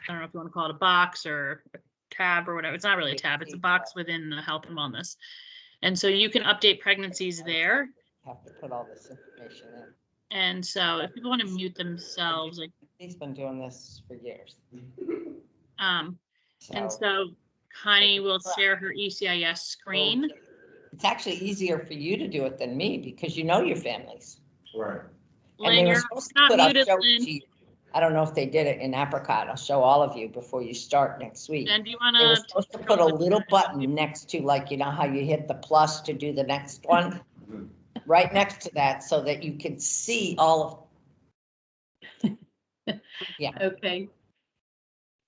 S1: don't know if you want to call it a box or a tab or whatever. It's not really a tab. It's a box within the health and wellness. And so you can update pregnancies there.
S9: Have to put all this information in.
S1: And so if people want to mute themselves, like
S9: He's been doing this for years.
S1: and so Connie will share her ECIS screen.
S9: It's actually easier for you to do it than me because you know your families.
S10: Right.
S9: And they were
S1: You're
S9: supposed to
S1: not
S9: put up
S1: muted,
S9: show
S1: Lynn.
S9: sheet. I don't know if they did it in Apricot. I'll show all of you before you start next week.
S1: And do you
S9: They were
S1: want
S9: supposed to put a little button next to, like, you know how you hit the plus to do the next one? Right next to that so that you can see all of. Yeah.
S3: Okay.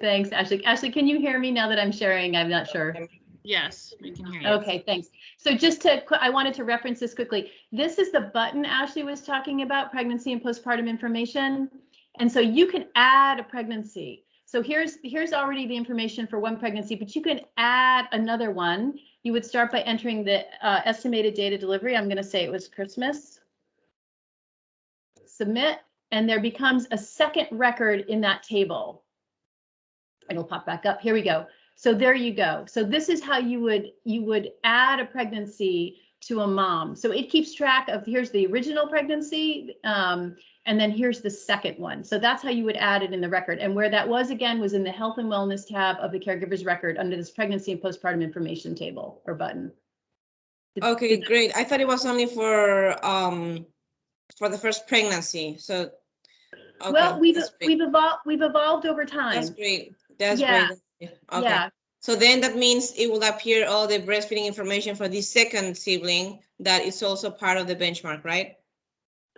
S3: Thanks, Ashley. Ashley, can you hear me now that I'm sharing? I'm not sure.
S1: Yes, we can hear you.
S3: Okay, thanks. So just to, I wanted to reference this quickly. This is the button Ashley was talking about, pregnancy and postpartum information. And so you can add a pregnancy. So here's already the information for one pregnancy, but you can add another one. You would start by entering the estimated date of delivery. I'm going to say it was Christmas. Submit, and there becomes a second record in that table. It'll pop back up. Here we go. So there you go. So this is how you would add a pregnancy to a mom. So it keeps track of, here's the original pregnancy, and then here's the second one. So that's how you would add it in the record. And where that was, again, was in the health and wellness tab of the caregiver's record under this pregnancy and postpartum information table or button.
S8: Okay, great. I thought it was only for the first pregnancy. So okay,
S3: well, we've evolved over time.
S8: That's great. That's
S3: Yeah.
S8: great. Yeah, okay.
S3: Yeah.
S8: So then that means it will appear all the breastfeeding information for the second sibling that is also part of the benchmark, right?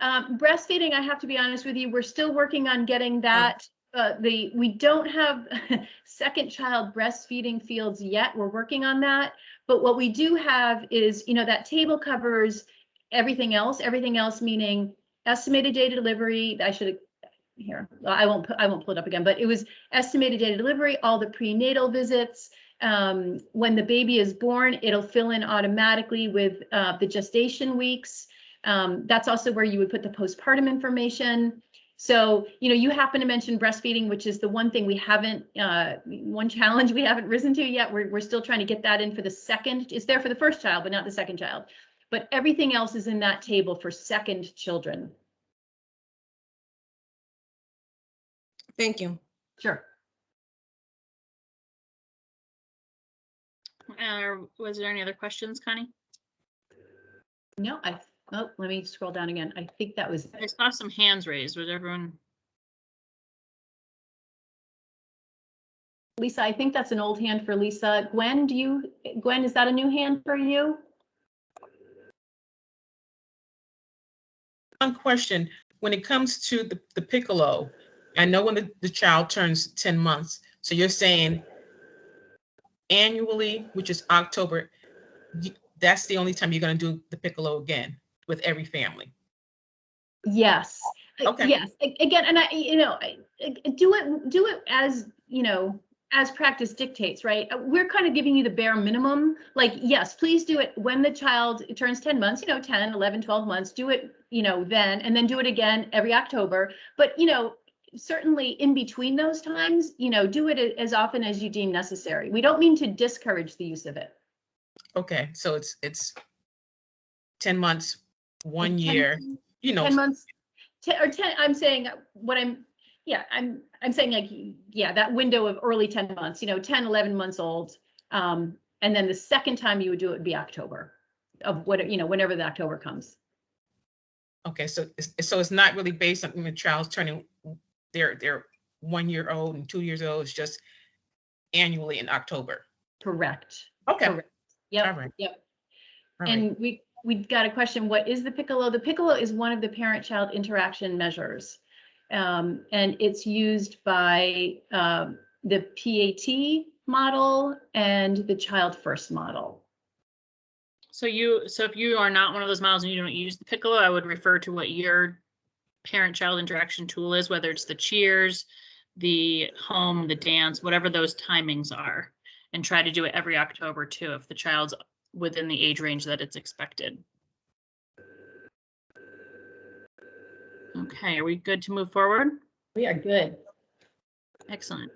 S3: Breastfeeding, I have to be honest with you, we're still working on getting that. We don't have second child breastfeeding fields yet. We're working on that. But what we do have is, that table covers everything else meaning estimated date of delivery. I won't pull it up again, but it was estimated date of delivery, all the prenatal visits. When the baby is born, it'll fill in automatically with the gestation weeks. That's also where you would put the postpartum information. So, you happen to mention breastfeeding, which is the one thing we haven't, one challenge we haven't risen to yet. We're still trying to get that in for the second. It's there for the first child, but not the second child. But everything else is in that table for second children.
S8: Thank you.
S3: Sure.
S1: Was there any other questions, Connie?
S3: No, let me scroll down again. I think that was.
S1: I saw some hands raised. Was everyone?
S3: Lisa, I think that's an old hand for Lisa. Gwen, is that a new hand for you?
S10: One question, when it comes to the piccolo, I know when the child turns 10 months, so you're saying annually, which is October, that's the only time you're going to do the piccolo again with every family?
S3: Yes.
S10: Okay.
S3: Yes. Again, and do it as, as practice dictates, right? We're kind of giving you the bare minimum. Like, yes, please do it when the child turns 10 months, 10, 11, 12 months, do it, then, and then do it again every October. But, certainly in between those times, do it as often as you deem necessary. We don't mean to discourage the use of it.
S10: Okay, so it's 10 months, 1
S3: 10
S10: year,
S3: 10 months, 10 or 10, I'm saying I'm saying that window of early 10 months, 10, 11 months old. And then the second time you would do it would be October of whenever the October comes.
S10: Okay, so it's not really based on when the child's turning, they're 1 year old and 2 years old. It's just annually in October.
S3: Correct.
S10: Okay.
S3: Correct. Yep.
S10: All right.
S3: Yep.
S10: All
S3: And
S10: right.
S3: we got a question. What is the piccolo? The piccolo is one of the parent-child interaction measures. And it's used by the PAT model and the child first model.
S1: So if you are not one of those models and you don't use the piccolo, I would refer to what your parent-child interaction tool is, whether it's the cheers, the home, the dance, whatever those timings are, and try to do it every October too, if the child's within the age range that it's expected. Okay, are we good to move forward?
S3: We are good. Excellent.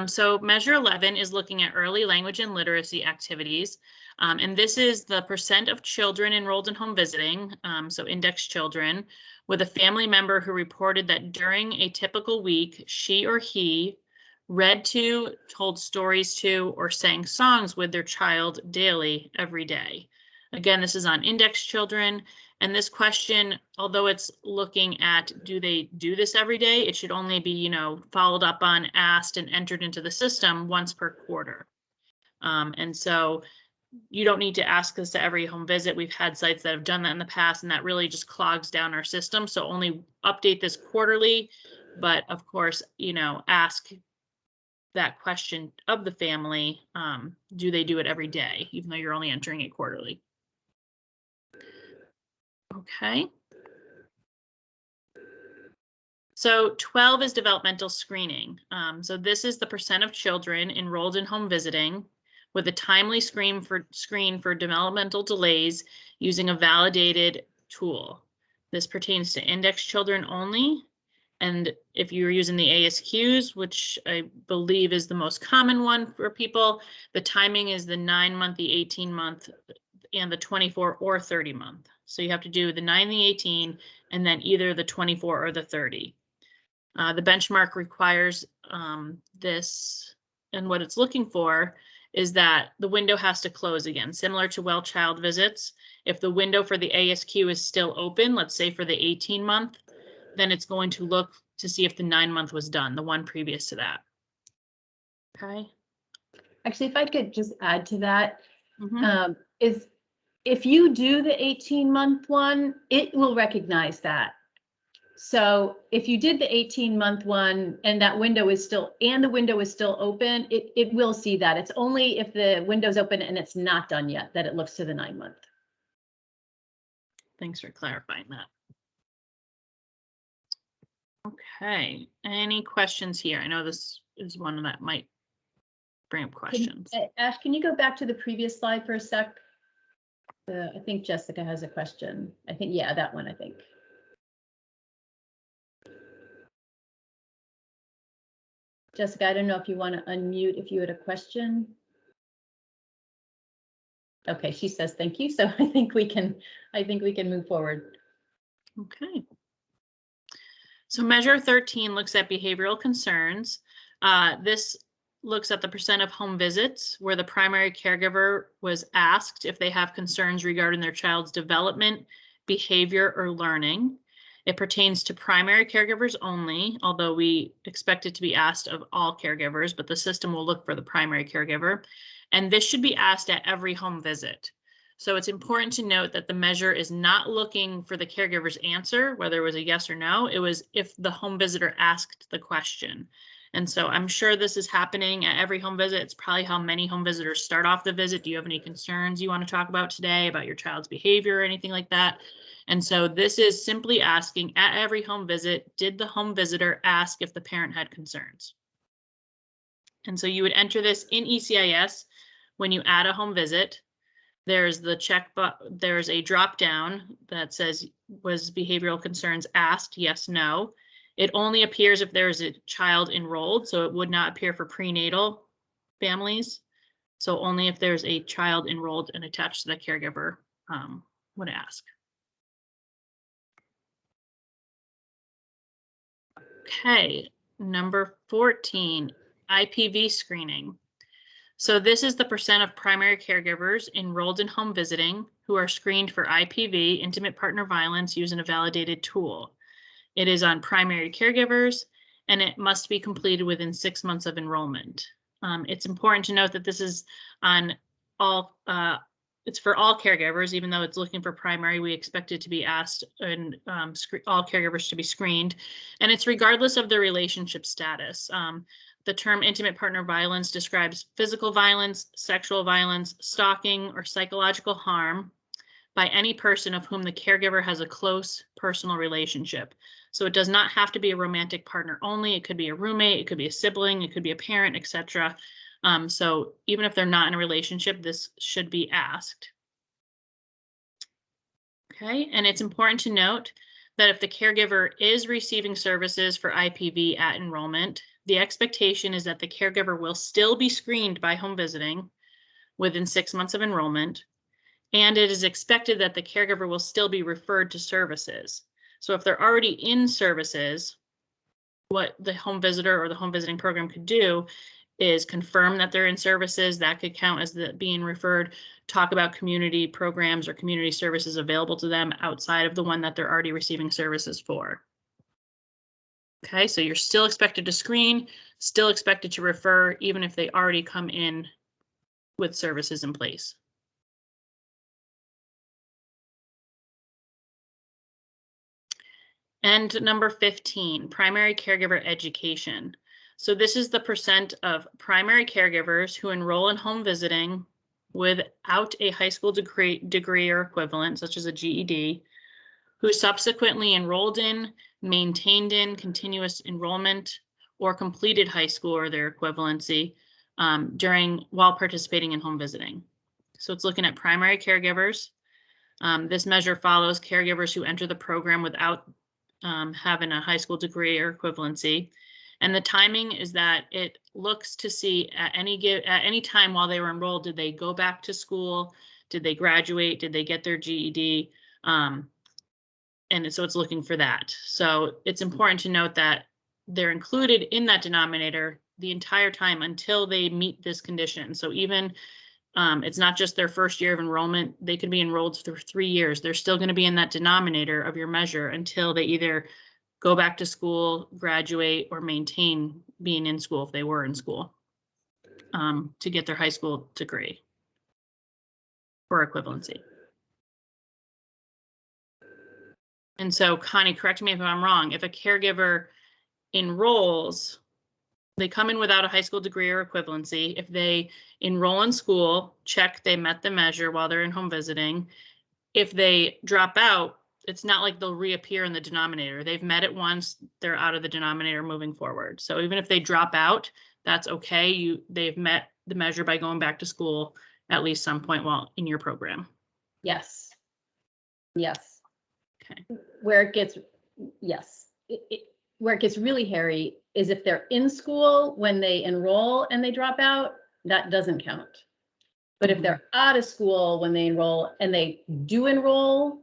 S1: So measure 11 is looking at early language and literacy activities. And this is the percent of children enrolled in home visiting, so index children, with a family member who reported that during a typical week, she or he read to, told stories to, or sang songs with their child daily every day. Again, this is on index children. And this question, although it's looking at do they do this every day, it should only be, followed up on, asked, and entered into the system once per quarter. And so you don't need to ask this to every home visit. We've had sites that have done that in the past, and that really just clogs down our system. So only update this quarterly, but of course, ask that question of the family, do they do it every day, even though you're only entering it quarterly? Okay. So 12 is developmental screening. So this is the percent of children enrolled in home visiting with a timely screen for developmental delays using a validated tool. This pertains to index children only. And if you're using the ASQs, which I believe is the most common one for people, the timing is the 9-month, the 18-month, and the 24 or 30 month. So you have to do the 9, the 18, and then either the 24 or the 30. The benchmark requires this, and what it's looking for is that the window has to close again, similar to well child visits. If the window for the ASQ is still open, let's say for the 18-month, then it's going to look to see if the 9-month was done, the one previous to that. Okay.
S3: Actually, if I could just add to that,
S1: Mhm.
S3: is if you do the 18-month one, it will recognize that. So if you did the 18-month one and that window is still, and the window is still open, it will see that. It's only if the window's open and it's not done yet that it looks to the 9-month.
S1: Thanks for clarifying that. Okay, any questions here? I know this is one that might bring up questions.
S3: Ash, can you go back to the previous slide for a sec? I think Jessica has a question. I think, yeah, that one, I think. Jessica, I don't know if you want to unmute if you had a question. Okay, she says thank you. So I think we can move forward.
S1: Okay. So measure 13 looks at behavioral concerns. This looks at the percent of home visits where the primary caregiver was asked if they have concerns regarding their child's development, behavior, or learning. It pertains to primary caregivers only, although we expect it to be asked of all caregivers, but the system will look for the primary caregiver. And this should be asked at every home visit. So it's important to note that the measure is not looking for the caregiver's answer, whether it was a yes or no. It was if the home visitor asked the question. And so I'm sure this is happening at every home visit. It's probably how many home visitors start off the visit. Do you have any concerns you want to talk about today about your child's behavior or anything like that? And so this is simply asking at every home visit, did the home visitor ask if the parent had concerns? And so you would enter this in ECIS when you add a home visit. There's the there's a drop down that says, was behavioral concerns asked? Yes, no. It only appears if there's a child enrolled, so it would not appear for prenatal families. So only if there's a child enrolled and attached to the caregiver would ask. Okay, number 14, Ipv screening. So this is the percent of primary caregivers enrolled in home visiting who are screened for IPV, intimate partner violence, using a validated tool. It is on primary caregivers, and it must be completed within 6 months of enrollment. It's important to note that this is on all, it's for all caregivers, even though it's looking for primary, we expect it to be asked and all caregivers to be screened. And it's regardless of their relationship status. The term intimate partner violence describes physical violence, sexual violence, stalking, or psychological harm by any person of whom the caregiver has a close personal relationship. So it does not have to be a romantic partner only. It could be a roommate, it could be a sibling, it could be a parent, etc. So even if they're not in a relationship, this should be asked. Okay, and it's important to note that if the caregiver is receiving services for IPV at enrollment, the expectation is that the caregiver will still be screened by home visiting within 6 months of enrollment, and it is expected that the caregiver will still be referred to services. So if they're already in services, what the home visitor or the home visiting program could do is confirm that they're in services. That could count as being referred, talk about community programs or community services available to them outside of the one that they're already receiving services for. Okay, so you're still expected to screen, still expected to refer, even if they already come in with services in place. And number 15, primary caregiver education. So this is the percent of primary caregivers who enroll in home visiting without a high school degree or equivalent, such as a GED, who subsequently enrolled in, maintained in continuous enrollment, or completed high school or their equivalency while participating in home visiting. So it's looking at primary caregivers. This measure follows caregivers who enter the program without having a high school degree or equivalency. And the timing is that it looks to see at any time while they were enrolled, did they go back to school? Did they graduate? Did they get their GED? And so it's looking for that. So it's important to note that they're included in that denominator the entire time until they meet this condition. So even it's not just their first year of enrollment, they could be enrolled through 3 years. They're still going to be in that denominator of your measure until they either go back to school, graduate, or maintain being in school if they were in school. to get their high school degree or equivalency. And so, Connie, correct me if I'm wrong, if a caregiver enrolls, they come in without a high school degree or equivalency. If they enroll in school, check they met the measure while they're in home visiting. If they drop out, it's not like they'll reappear in the denominator. They've met it once, they're out of the denominator moving forward. So even if they drop out, that's okay. They've met the measure by going back to school at least some point while in your program.
S3: Yes. Yes.
S1: Okay.
S3: Where it gets, yes. Where it gets really hairy is if they're in school when they enroll and they drop out, that doesn't count. But if they're out of school when they enroll and they do enroll,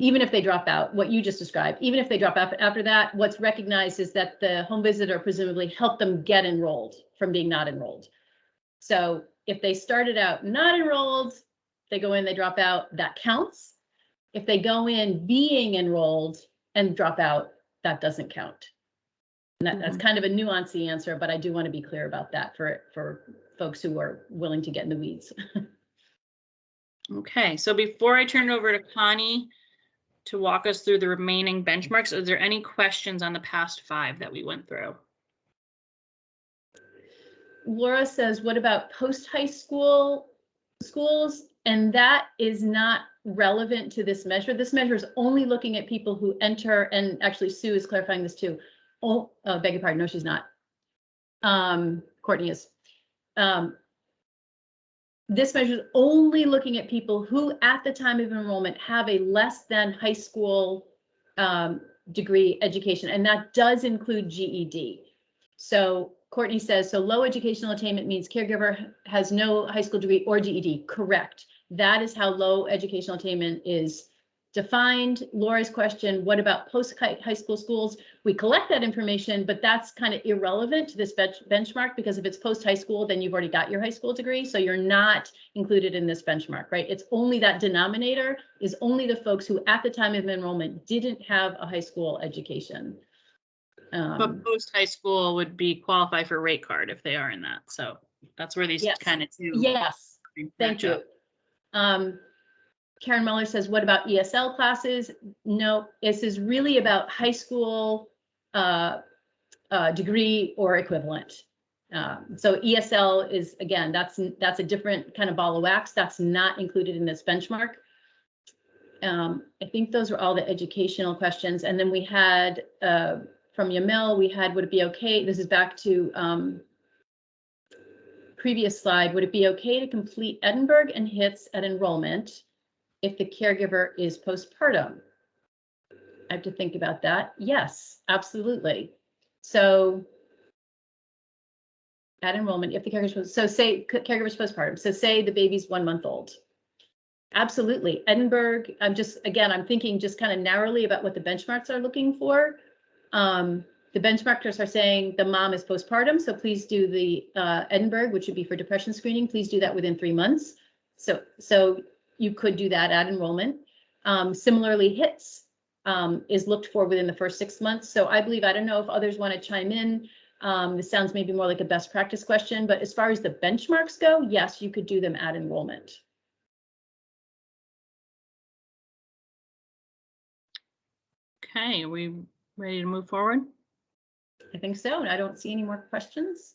S3: even if they drop out, what you just described, even if they drop out after that, what's recognized is that the home visitor presumably helped them get enrolled from being not enrolled. So if they started out not enrolled, they go in, they drop out, that counts. If they go in being enrolled and drop out, that doesn't count. And that's kind of a nuanced answer, but I do want to be clear about that for folks who are willing to get in the weeds.
S1: Okay, so before I turn it over to Connie to walk us through the remaining benchmarks, is there any questions on the past 5 that we went through?
S3: Laura says, what about post-high school schools? And that is not relevant to this measure. This measure is only looking at people who enter, and actually Sue is clarifying this too. Oh, beg your pardon, no, she's not. Courtney is. This measure is only looking at people who at the time of enrollment have a less than high school degree education, and that does include GED. So Courtney says, so low educational attainment means caregiver has no high school degree or GED. Correct. That is how low educational attainment is defined. Laura's question, what about post-high school schools? We collect that information, but that's kind of irrelevant to this benchmark, because if it's post-high school, then you've already got your high school degree. So you're not included in this benchmark, right? It's only that denominator is only the folks who at the time of enrollment didn't have a high school education.
S1: But post-high school would be qualify for rate card if they are in that. So that's where these kind of two.
S3: Yes, thank you. Karen Muller says, what about ESL classes? No, this is really about high school degree or equivalent. So ESL is, again, that's a different kind of ball of wax. That's not included in this benchmark. I think those are all the educational questions. And then we had, from Yamil, we had, would it be okay? This is back to previous slide. Would it be okay to complete Edinburgh and HITS at enrollment if the caregiver is postpartum? I have to think about that. Yes, absolutely. So at enrollment, if the caregiver's, so say caregiver's postpartum, so say the baby's 1 month old. Absolutely. Edinburgh, I'm thinking just kind of narrowly about what the benchmarks are looking for. The benchmarkers are saying the mom is postpartum, so please do the Edinburgh, which would be for depression screening. Please do that within 3 months. So you could do that at enrollment. Similarly, HITS is looked for within the first 6 months. So I believe, I don't know if others want to chime in. This sounds maybe more like a best practice question, but as far as the benchmarks go, yes, you could do them at enrollment.
S1: Okay, are we ready to move forward?
S3: I think so, and I don't see any more questions.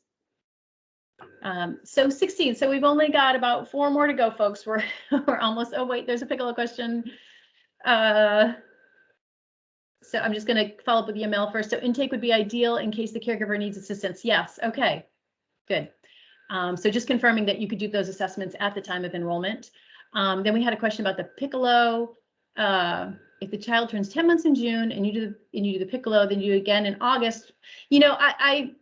S3: So 16, so we've only got about 4 more to go, folks. We're almost, oh wait, there's a Piccolo question. So I'm just gonna follow up with the email first. So intake would be ideal in case the caregiver needs assistance. Yes, okay, good. So just confirming that you could do those assessments at the time of enrollment. Then we had a question about the Piccolo. If the child turns 10 months in June and you do the Piccolo, then you do again in August. You know, I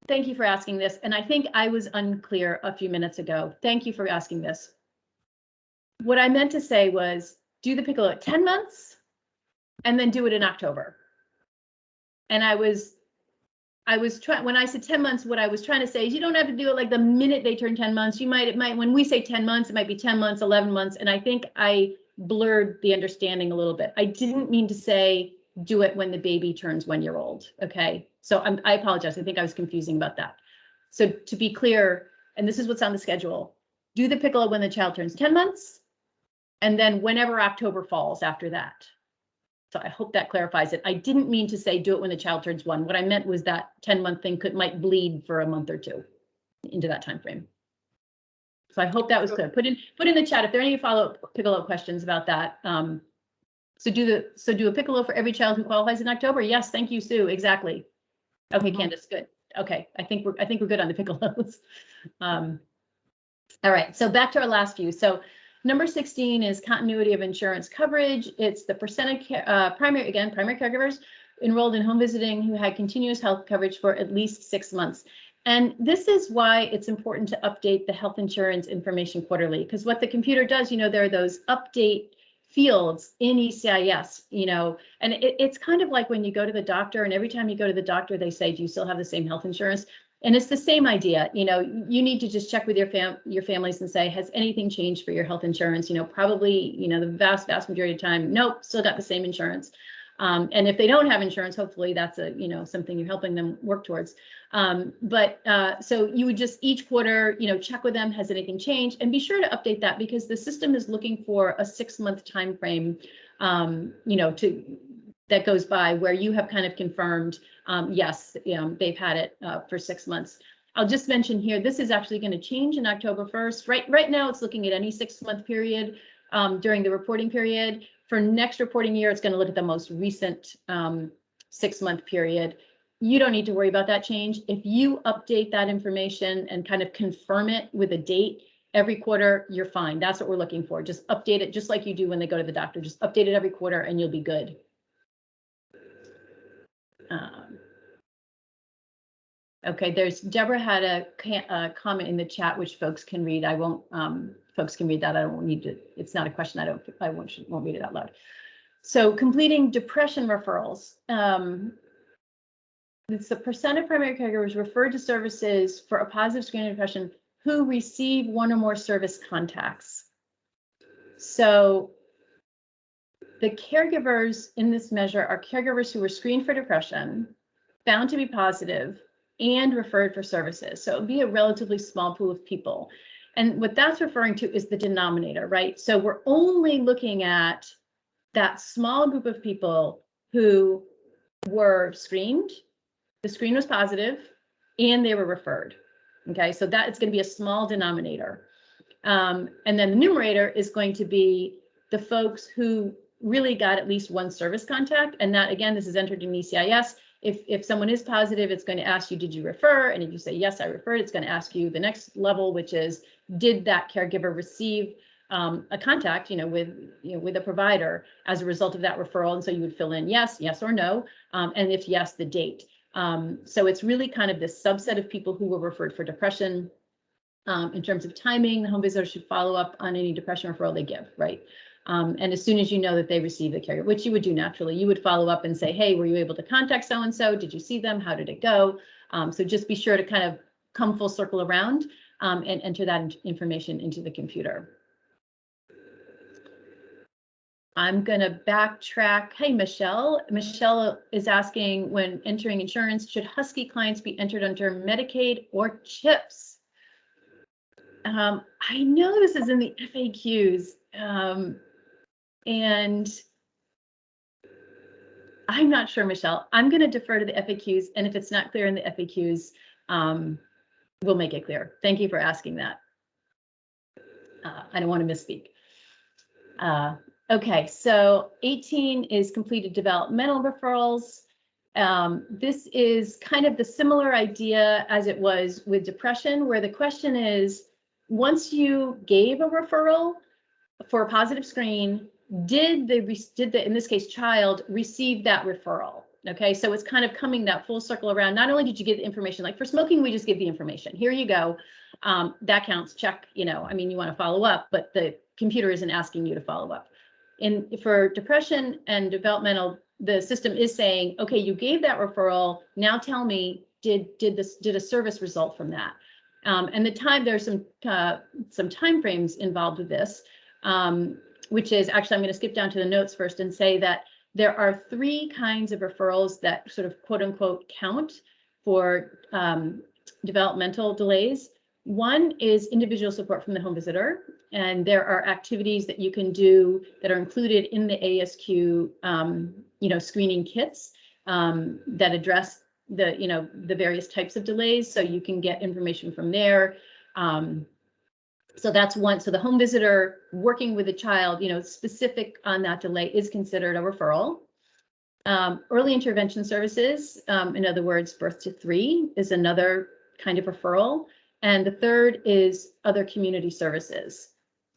S3: thank you for asking this, and I think I was unclear a few minutes ago. Thank you for asking this. What I meant to say was do the Piccolo at 10 months and then do it in October. And I was trying, when I said 10 months, what I was trying to say is you don't have to do it like the minute they turn 10 months. It might, when we say 10 months, it might be 10 months, 11 months. And I think I blurred the understanding a little bit. I didn't mean to say do it when the baby turns 1 year old. Okay, so I apologize. I think I was confusing about that. So to be clear, and this is what's on the schedule, do the Piccolo when the child turns 10 months, and then whenever October falls after that. So I hope that clarifies it. I didn't mean to say do it when the child turns 1. What I meant was that 10-month thing might bleed for a month or 2 into that time frame. So I hope that was clear. Put in the chat if there are any follow-up Piccolo questions about that. So do a Piccolo for every child who qualifies in October. Yes, thank you, Sue. Exactly. Okay, Candace, good. Okay, I think we're good on the Piccolos. All right, so back to our last view. So number 16 is continuity of insurance coverage. It's the percent of primary caregivers enrolled in home visiting who had continuous health coverage for at least 6 months. And this is why it's important to update the health insurance information quarterly, because what the computer does, there are those update fields in ECIS, and it's kind of like when you go to the doctor, and every time you go to the doctor, they say, do you still have the same health insurance? And it's the same idea. You need to just check with your families and say, has anything changed for your health insurance? Probably, the vast majority of the time, nope, still got the same insurance. And if they don't have insurance, hopefully that's something you're helping them work towards. So you would just each quarter, check with them, has anything changed, and be sure to update that, because the system is looking for a 6-month time frame, that goes by where you have kind of confirmed, yes, they've had it for 6 months. I'll just mention here, this is actually going to change in October 1st. Right now, it's looking at any 6-month period during the reporting period. For next reporting year, it's going to look at the most recent 6-month period. You don't need to worry about that change. If you update that information and kind of confirm it with a date every quarter, you're fine. That's what we're looking for. Just update it just like you do when they go to the doctor. Just update it every quarter and you'll be good. Okay, Deborah had a comment in the chat which folks can read. I won't. Folks can read that. I don't need to. It's not a question. I won't read it out loud. So completing depression referrals. It's the percent of primary caregivers referred to services for a positive screening of depression who receive one or more service contacts. So the caregivers in this measure are caregivers who were screened for depression, found to be positive, and referred for services. So it would be a relatively small pool of people. And what that's referring to is the denominator, right? So we're only looking at that small group of people who were screened, the screen was positive, and they were referred. Okay, so that it's going to be a small denominator. And then the numerator is going to be the folks who really got at least one service contact. And that, again, this is entered in ECIS. If someone is positive, it's going to ask you, did you refer? And if you say, yes, I referred, it's going to ask you the next level, which is, did that caregiver receive a contact, with a provider as a result of that referral? And so you would fill in yes, yes or no. And if yes, the date. So it's really kind of this subset of people who were referred for depression. In terms of timing, the home visitor should follow up on any depression referral they give, right? And as soon as you know that they receive the care, which you would do naturally, you would follow up and say, hey, were you able to contact so-and-so? Did you see them? How did it go? So just be sure to kind of come full circle around and enter that information into the computer. I'm going to backtrack. Hey, Michelle. Michelle is asking, when entering insurance, should Husky clients be entered under Medicaid or CHIPS? I know this is in the FAQs. And I'm not sure, Michelle. I'm going to defer to the FAQs, and if it's not clear in the FAQs, we'll make it clear. Thank you for asking that. I don't want to misspeak. Okay, so 18 is completed developmental referrals. This is kind of the similar idea as it was with depression, where the question is, once you gave a referral for a positive screen, did the in this case child receive that referral? Okay, so it's kind of coming that full circle around. Not only did you get the information, like for smoking, we just give the information. Here you go. That counts. Check. I mean, you want to follow up, but the computer isn't asking you to follow up. For depression and developmental, the system is saying, okay, you gave that referral. Now tell me, did a service result from that? And there's some time frames involved with this. Which is actually, I'm going to skip down to the notes first and say that there are 3 kinds of referrals that sort of quote unquote count for developmental delays. One is individual support from the home visitor, and there are activities that you can do that are included in the ASQ, screening kits that address the various types of delays. So you can get information from there. So that's one. So the home visitor working with a child, specific on that delay is considered a referral. Early intervention services, in other words, birth to 3 is another kind of referral. And the third is other community services,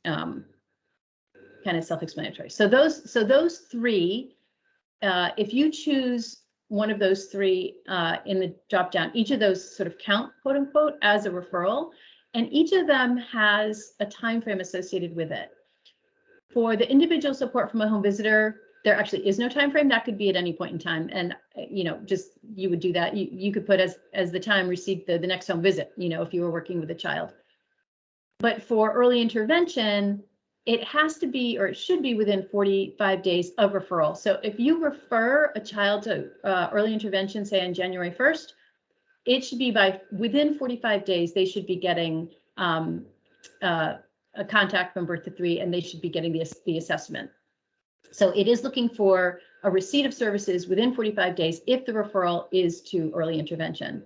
S3: kind of self-explanatory. So those 3, if you choose one of those 3 in the drop down, each of those sort of count, quote unquote, as a referral, and each of them has a time frame associated with it. For the individual support from a home visitor, there actually is no time frame. That could be at any point in time, and just you would do that. You could put as the time received the next home visit. If you were working with a child. But for early intervention, it has to be, or it should be, within 45 days of referral. So if you refer a child to early intervention, say on January 1st, it should be within 45 days. They should be getting a contact from birth to 3, and they should be getting the assessment. So it is looking for a receipt of services within 45 days if the referral is to early intervention.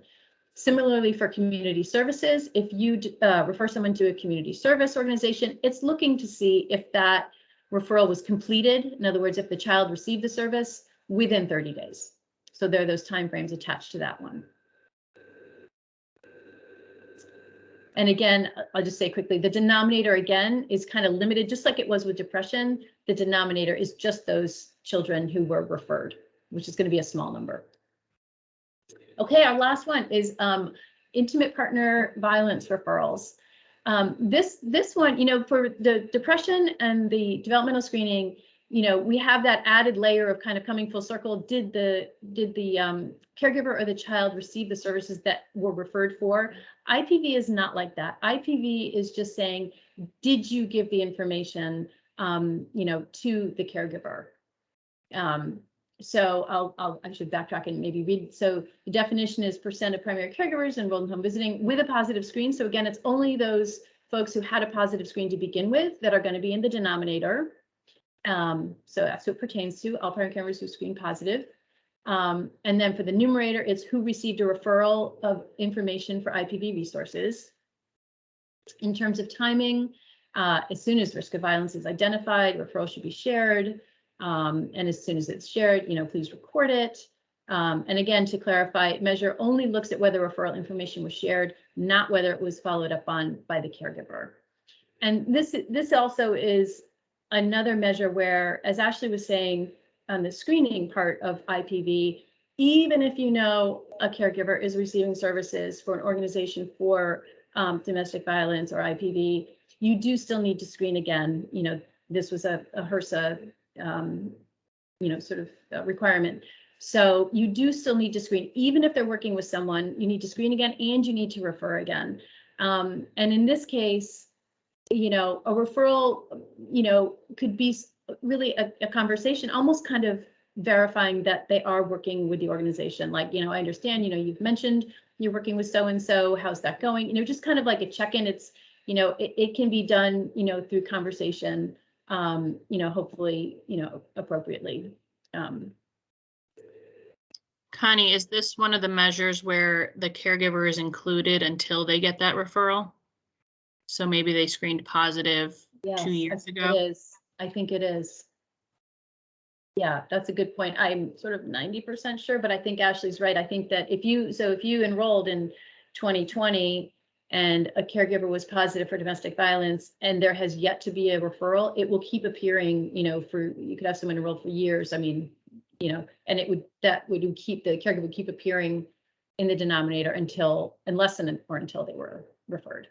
S3: Similarly, for community services, if you refer someone to a community service organization, it's looking to see if that referral was completed. In other words, if the child received the service within 30 days. So there are those timeframes attached to that one. And again, I'll just say quickly, the denominator again is kind of limited, just like it was with depression. The denominator is just those children who were referred, which is going to be a small number. Okay, our last one is intimate partner violence referrals. This one, for the depression and the developmental screening, we have that added layer of kind of coming full circle. Did the caregiver or the child receive the services that were referred for? IPV is not like that. IPV is just saying, did you give the information, to the caregiver? So I should backtrack and maybe read. So the definition is % of primary caregivers enrolled in home visiting with a positive screen. So again, it's only those folks who had a positive screen to begin with that are going to be in the denominator. So that's what it pertains to, all primary caregivers who screen positive. And then for the numerator, it's who received a referral of information for IPV resources. In terms of timing, as soon as risk of violence is identified, referral should be shared. And as soon as it's shared, please record it. And again, to clarify, measure only looks at whether referral information was shared, not whether it was followed up on by the caregiver. And this also is another measure where, as Ashley was saying, on the screening part of IPV, even if a caregiver is receiving services for an organization for domestic violence or IPV, you do still need to screen again. This was a HRSA, sort of requirement. So you do still need to screen, even if they're working with someone, you need to screen again and you need to refer again. And in this case, a referral, could be really a conversation, almost kind of verifying that they are working with the organization. Like, I understand, you've mentioned you're working with so-and-so, how's that going? Just kind of like a check-in. It's, it can be done, through conversation, hopefully, appropriately.
S1: Connie, is this one of the measures where the caregiver is included until they get that referral? So maybe they screened positive 2 years ago?
S3: It is. I think it is. Yeah, that's a good point. I'm sort of 90% sure, but I think Ashley's right. I think that if you enrolled in 2020 and a caregiver was positive for domestic violence and there has yet to be a referral, it will keep appearing, you could have someone enrolled for years. I mean, and would keep the caregiver would keep appearing in the denominator until they were referred.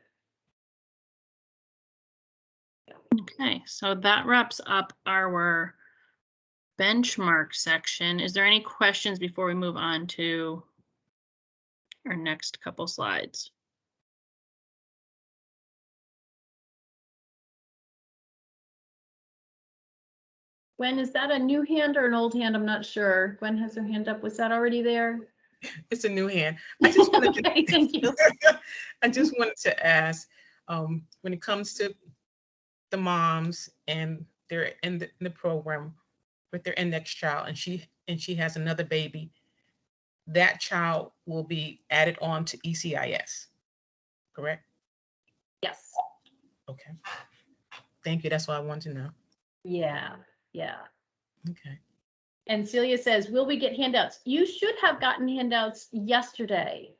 S1: Okay, so that wraps up our benchmark section. Is there any questions before we move on to our next couple slides?
S3: Gwen, is that a new hand or an old hand? I'm not sure. Gwen has her hand up. Was that already there?
S10: It's a new hand. I just wanted to,
S3: Okay, thank you.
S10: I just wanted to ask, when it comes to the moms and they're in the program with their index child, and she has another baby, that child will be added on to ECIS, correct?
S3: Yes.
S10: Okay. Thank you. That's all I wanted to know.
S3: Yeah, yeah.
S10: Okay.
S3: And Celia says, will we get handouts? You should have gotten handouts yesterday.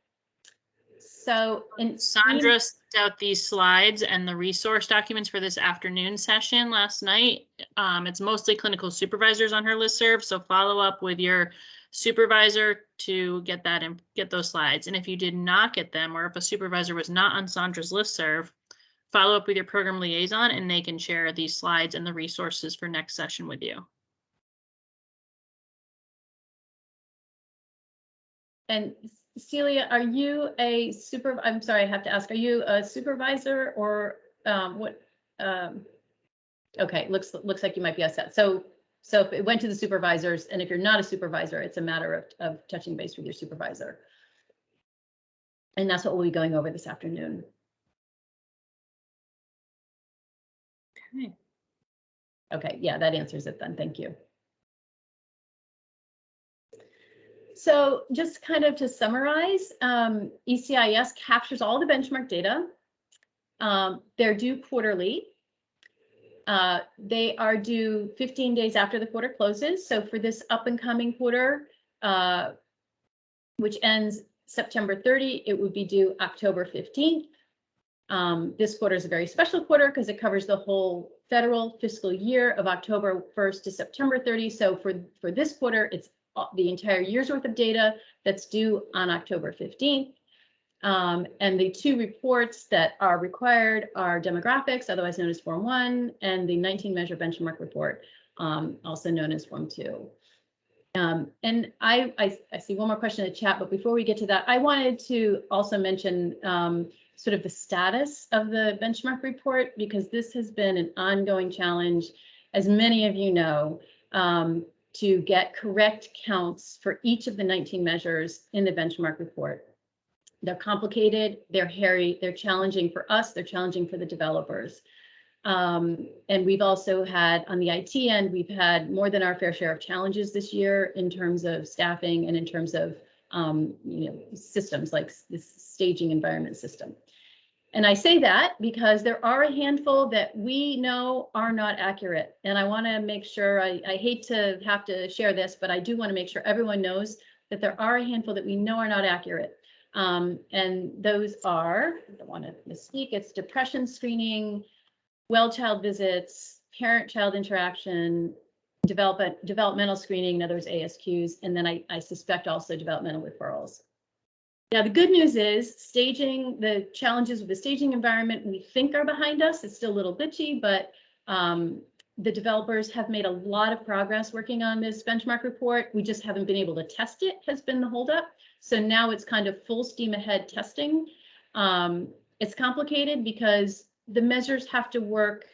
S3: So,
S1: Sandra sent out these slides and the resource documents for this afternoon session last night. It's mostly clinical supervisors on her listserv, so follow up with your supervisor to get that and get those slides. And if you did not get them, or if a supervisor was not on Sandra's listserv, follow up with your program liaison and they can share these slides and the resources for next session with you.
S3: And Celia, are you a I'm sorry, I have to ask, are you a supervisor or what? Okay, looks like you might be a set. So if it went to the supervisors, and if you're not a supervisor, it's a matter of touching base with your supervisor. And that's what we'll be going over this afternoon.
S1: Okay.
S3: Okay, yeah, that answers it then. Thank you. So just kind of to summarize, ECIS captures all the benchmark data. They're due quarterly. They are due 15 days after the quarter closes. So for this up and coming quarter, which ends September 30, it would be due October 15th. This quarter is a very special quarter because it covers the whole federal fiscal year of October 1st to September 30. So for this quarter, it's the entire year's worth of data that's due on October 15th. And the two reports that are required are demographics, otherwise known as Form 1, and the 19 measure benchmark report, also known as Form 2. And I see one more question in the chat, but before we get to that, I wanted to also mention sort of the status of the benchmark report, because this has been an ongoing challenge, as many of you know, to get correct counts for each of the 19 measures in the benchmark report. They're complicated, they're hairy, they're challenging for us, they're challenging for the developers. And we've also had, on the IT end, we've had more than our fair share of challenges this year in terms of staffing and in terms of systems like this staging environment system. And I say that because there are a handful that we know are not accurate. And I want to make sure, I hate to have to share this, but I do want to make sure everyone knows that there are a handful that we know are not accurate. And those are, I don't want to misspeak, it's depression screening, well-child visits, parent-child interaction, developmental screening, in other words, ASQs, and then I suspect also developmental referrals. Now, the good news is staging, the challenges with the staging environment we think are behind us. It's still a little glitchy, but the developers have made a lot of progress working on this benchmark report. We just haven't been able to test it, has been the holdup. So now it's kind of full steam ahead testing. It's complicated because the measures have to work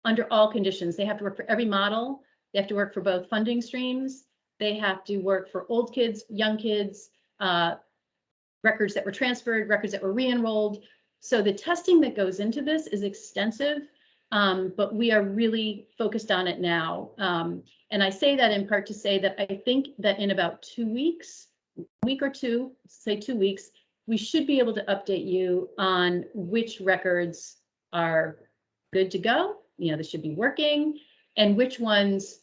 S3: under all conditions. They have to work for every model. They have to work for both funding streams. They have to work for old kids, young kids, records that were transferred, records that were re-enrolled. So the testing that goes into this is extensive, but we are really focused on it now. And I say that in part to say that I think that in about 2 weeks, week or two, say 2 weeks, we should be able to update you on which records are good to go, they should be working, and which ones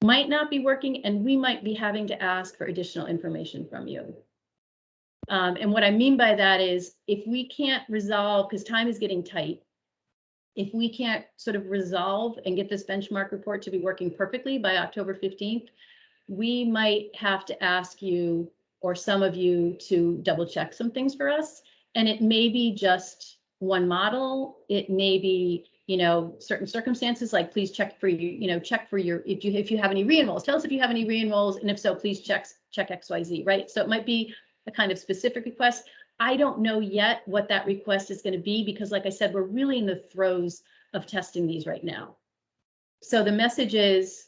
S3: might not be working, and we might be having to ask for additional information from you. And what I mean by that is if we can't resolve, because time is getting tight, if we can't sort of resolve and get this benchmark report to be working perfectly by October 15th, we might have to ask you or some of you to double check some things for us. And it may be just one model. It may be, certain circumstances, like please check for you, check for your, if you have any re-enrolls, tell us if you have any re-enrolls, and if so, please check XYZ, right? So it might be a kind of specific request. I don't know yet what that request is going to be, because like I said, we're really in the throes of testing these right now. So the message is,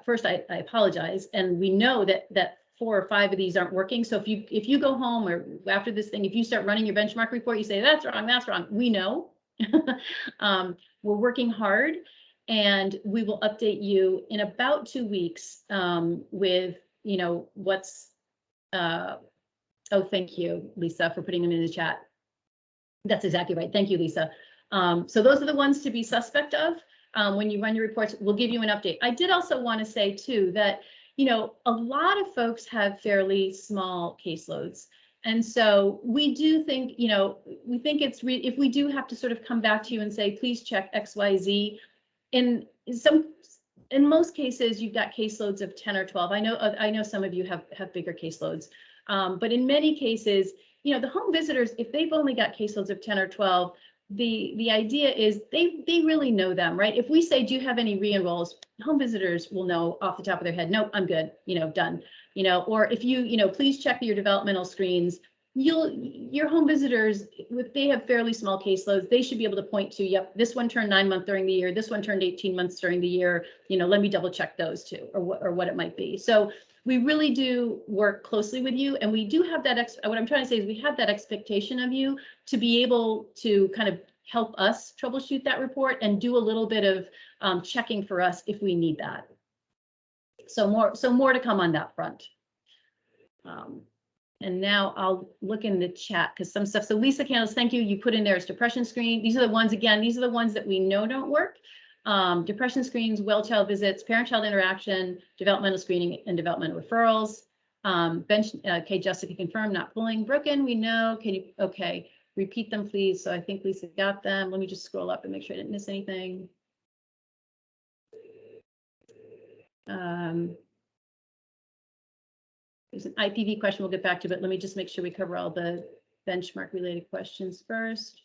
S3: first, I apologize. And we know that 4 or 5 of these aren't working. So if you go home or after this thing, if you start running your benchmark report, you say, that's wrong, we know. We're working hard, and we will update you in about 2 weeks with, what's, oh, thank you, Lisa, for putting them in the chat. That's exactly right. Thank you, Lisa. So those are the ones to be suspect of. When you run your reports, we'll give you an update. I did also want to say too that, a lot of folks have fairly small caseloads. And so we do think, we think it's if we do have to sort of come back to you and say, please check XYZ. In most cases, you've got caseloads of 10 or 12. I know some of you have bigger caseloads, but in many cases, the home visitors, if they've only got caseloads of 10 or 12, the idea is they really know them, right? If we say, do you have any re-enrolls, home visitors will know off the top of their head, nope, I'm good, done. Or if you, please check your developmental screens, your home visitors, if they have fairly small caseloads, they should be able to point to, yep, this one turned 9 months during the year, this one turned 18 months during the year, let me double check those two, or what it might be. So we really do work closely with you, and we do have that, what I'm trying to say is we have that expectation of you to be able to kind of help us troubleshoot that report and do a little bit of checking for us if we need that. So more to come on that front. And now I'll look in the chat because some stuff. So Lisa Candles, thank you. You put in there as depression screen. These are the ones, again, these are the ones that we know don't work. Depression screens, well-child visits, parent-child interaction, developmental screening, and developmental referrals. Okay, Jessica confirmed, not pulling. Broken, we know. Can you, okay, repeat them, please. So I think Lisa got them. Let me just scroll up and make sure I didn't miss anything. There's an IPV question we'll get back to, but let me just make sure we cover all the benchmark related questions first.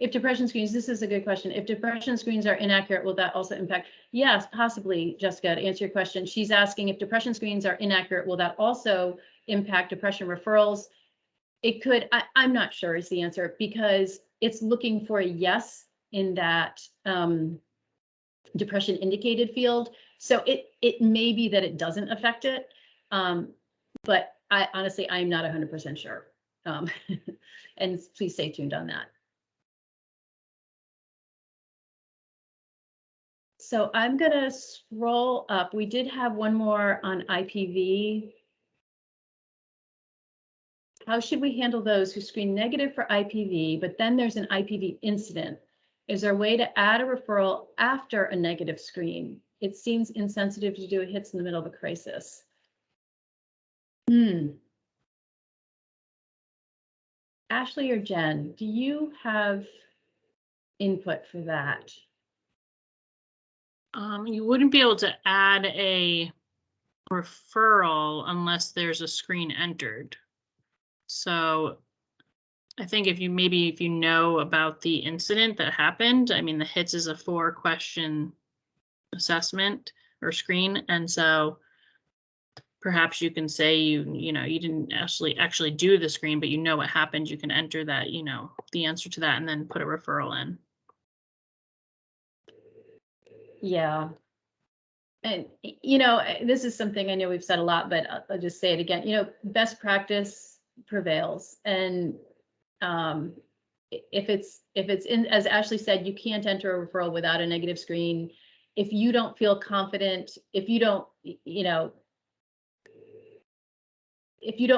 S3: If depression screens, this is a good question. If depression screens are inaccurate, will that also impact? Yes, possibly, Jessica, to answer your question. She's asking if depression screens are inaccurate, will that also impact depression referrals? It could, I'm not sure is the answer, because it's looking for a yes in that depression indicated field. So it may be that it doesn't affect it, but I honestly, I'm not 100% sure. And please stay tuned on that. So I'm going to scroll up. We did have one more on IPV. How should we handle those who screen negative for IPV, but then there's an IPV incident? Is there a way to add a referral after a negative screen? It seems insensitive to do hits in the middle of a crisis. Ashley or Jen, do you have input for that?
S1: You wouldn't be able to add a referral unless there's a screen entered. So I think if you know about the incident that happened, I mean, the HITS is a 4-question assessment or screen. And so perhaps you can say you didn't actually do the screen, but you know what happened. You can enter that, the answer to that and then put a referral in.
S3: Yeah. And, this is something I know we've said a lot, but I'll just say it again, best practice prevails. And if it's in, as Ashley said, you can't enter a referral without a negative screen. If you don't feel confident, if you don't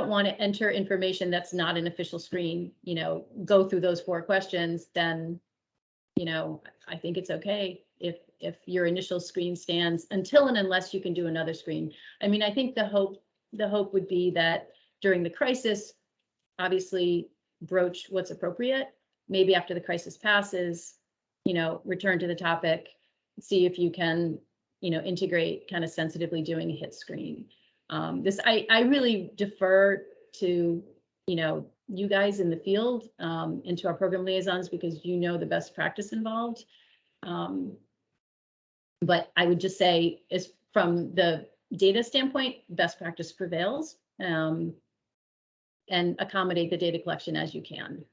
S3: want to enter information that's not an official screen, go through those 4 questions, then, I think it's okay if your initial screen stands until and unless you can do another screen. I mean, I think the hope would be that during the crisis, obviously broach what's appropriate. Maybe after the crisis passes, return to the topic, see if you can, integrate kind of sensitively doing a hit screen. I really defer to, you guys in the field and to our program liaisons because the best practice involved. But I would just say, is from the data standpoint, best practice prevails, and accommodate the data collection as you can.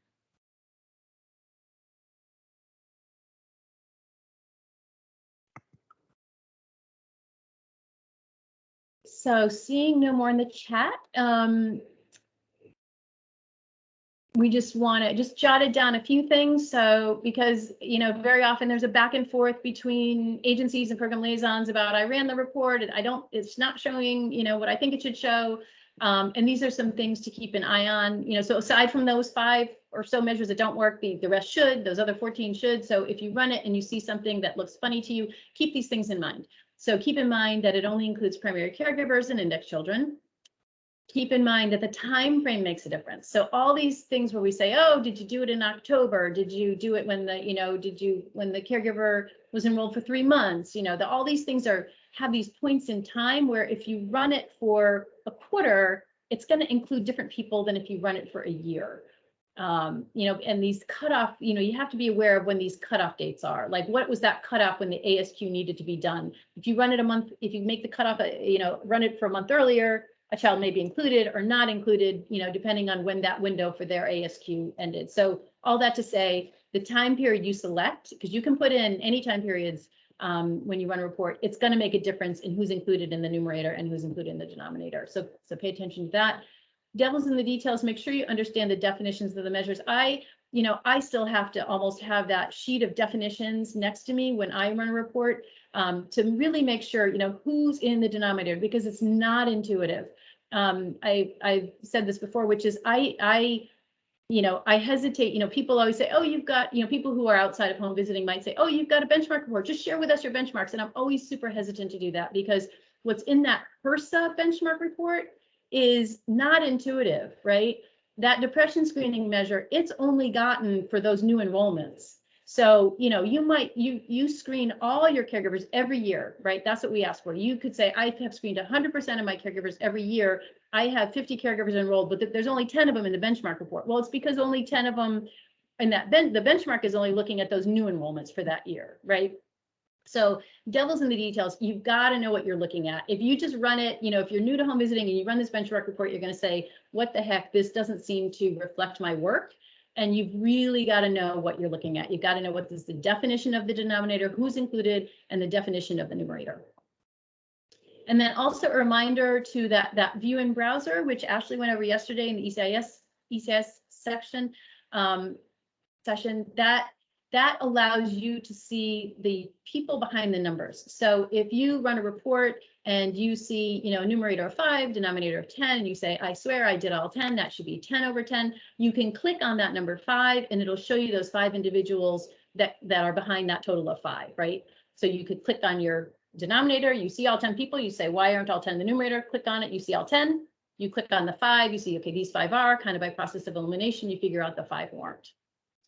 S3: So seeing no more in the chat, we just want to just jotted down a few things. So because, you know, very often there's a back and forth between agencies and program liaisons about I ran the report and it's not showing, you know, what I think it should show. And these are some things to keep an eye on, you know, so aside from those 5 or so measures that don't work, the rest should, those other 14 should. So if you run it and you see something that looks funny to you, keep these things in mind. So keep in mind that it only includes primary caregivers and index children. Keep in mind that the time frame makes a difference. So all these things where we say, oh, did you do it in October? Did you do it when the, you know, when the caregiver was enrolled for 3 months? You know, all these things have these points in time where if you run it for a quarter, it's going to include different people than if you run it for a year. You know, and these cutoff, you know, you have to be aware of when these cutoff dates are. Like, what was that cutoff when the ASQ needed to be done? If you run it a month, if you make the cutoff, you know, run it for a month earlier, a child may be included or not included, you know, depending on when that window for their ASQ ended. So all that to say, the time period you select, because you can put in any time periods when you run a report, it's going to make a difference in who's included in the numerator and who's included in the denominator. So pay attention to that. Devil's in the details. Make sure you understand the definitions of the measures. I still have to almost have that sheet of definitions next to me when I run a report to really make sure, you know, who's in the denominator, because it's not intuitive. I've said this before, which is I hesitate, you know, people always say, oh, you've got, you know, people who are outside of home visiting might say, oh, you've got a benchmark report, just share with us your benchmarks. And I'm always super hesitant to do that because what's in that HRSA benchmark report is not intuitive, right? That depression screening measure, it's only gotten for those new enrollments. So, you know, you screen all your caregivers every year, right? That's what we ask for. You could say, I have screened 100% of my caregivers every year. I have 50 caregivers enrolled, but there's only 10 of them in the benchmark report. Well, it's because only 10 of them, and the benchmark is only looking at those new enrollments for that year, right? So devil's in the details. You've got to know what you're looking at. If you just run it, you know, if you're new to home visiting and you run this benchmark report, you're going to say, what the heck, this doesn't seem to reflect my work. And you've really got to know what you're looking at. You've got to know what is the definition of the denominator, who's included, and the definition of the numerator. And then also a reminder to that view in browser, which Ashley went over yesterday in the ECIS section, that allows you to see the people behind the numbers. So if you run a report and you see, you know, a numerator of 5, denominator of 10, and you say, I swear I did all 10, that should be 10 over 10, you can click on that number 5 and it'll show you those 5 individuals that are behind that total of 5, right? So you could click on your denominator, you see all 10 people, you say, why aren't all 10 in the numerator? Click on it, you see all 10, you click on the 5, you see, okay, these 5 are, kind of by process of elimination, you figure out the 5 aren't.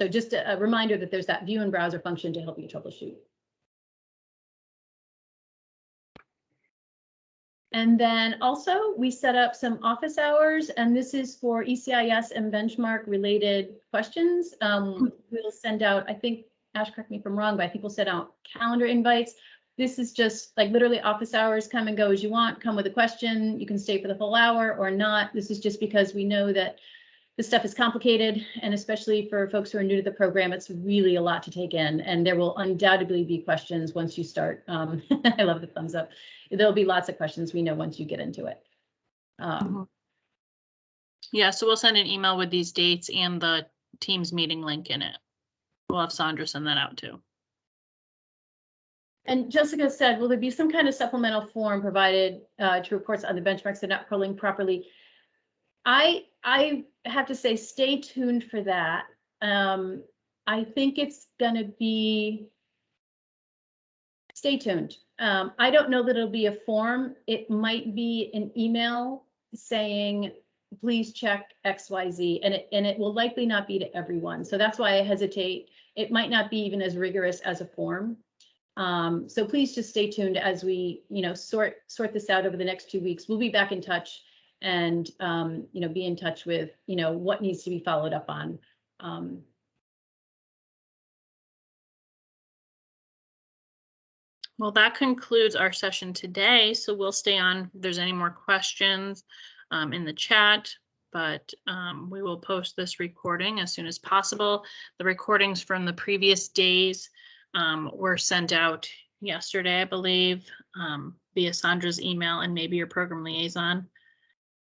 S3: So just a reminder that there's that view in browser function to help you troubleshoot. And then also we set up some office hours, and this is for ECIS and benchmark related questions. We'll send out, I think, Ash, correct me if I'm wrong, but I think we'll send out calendar invites. This is just like literally office hours, come and go as you want, come with a question. You can stay for the full hour or not. This is just because we know that this stuff is complicated, and especially for folks who are new to the program, it's really a lot to take in, and there will undoubtedly be questions once you start. I love the thumbs up. There'll be lots of questions, we know, once you get into it.
S1: Yeah, so we'll send an email with these dates and the Teams meeting link in it. We'll have Sandra send that out too.
S3: And Jessica said, will there be some kind of supplemental form provided to reports on the benchmarks that are not polling properly? I have to say, stay tuned for that. I think it's going to be, stay tuned. I don't know that it'll be a form. It might be an email saying, please check XYZ, and it will likely not be to everyone. So that's why I hesitate. It might not be even as rigorous as a form. So please just stay tuned as we, you know, sort this out over the next 2 weeks. We'll be back in touch and, you know, be in touch with, you know, what needs to be followed up on.
S1: Well, that concludes our session today. So we'll stay on if there's any more questions in the chat, but we will post this recording as soon as possible. The recordings from the previous days were sent out yesterday, I believe, via Sandra's email and maybe your program liaison.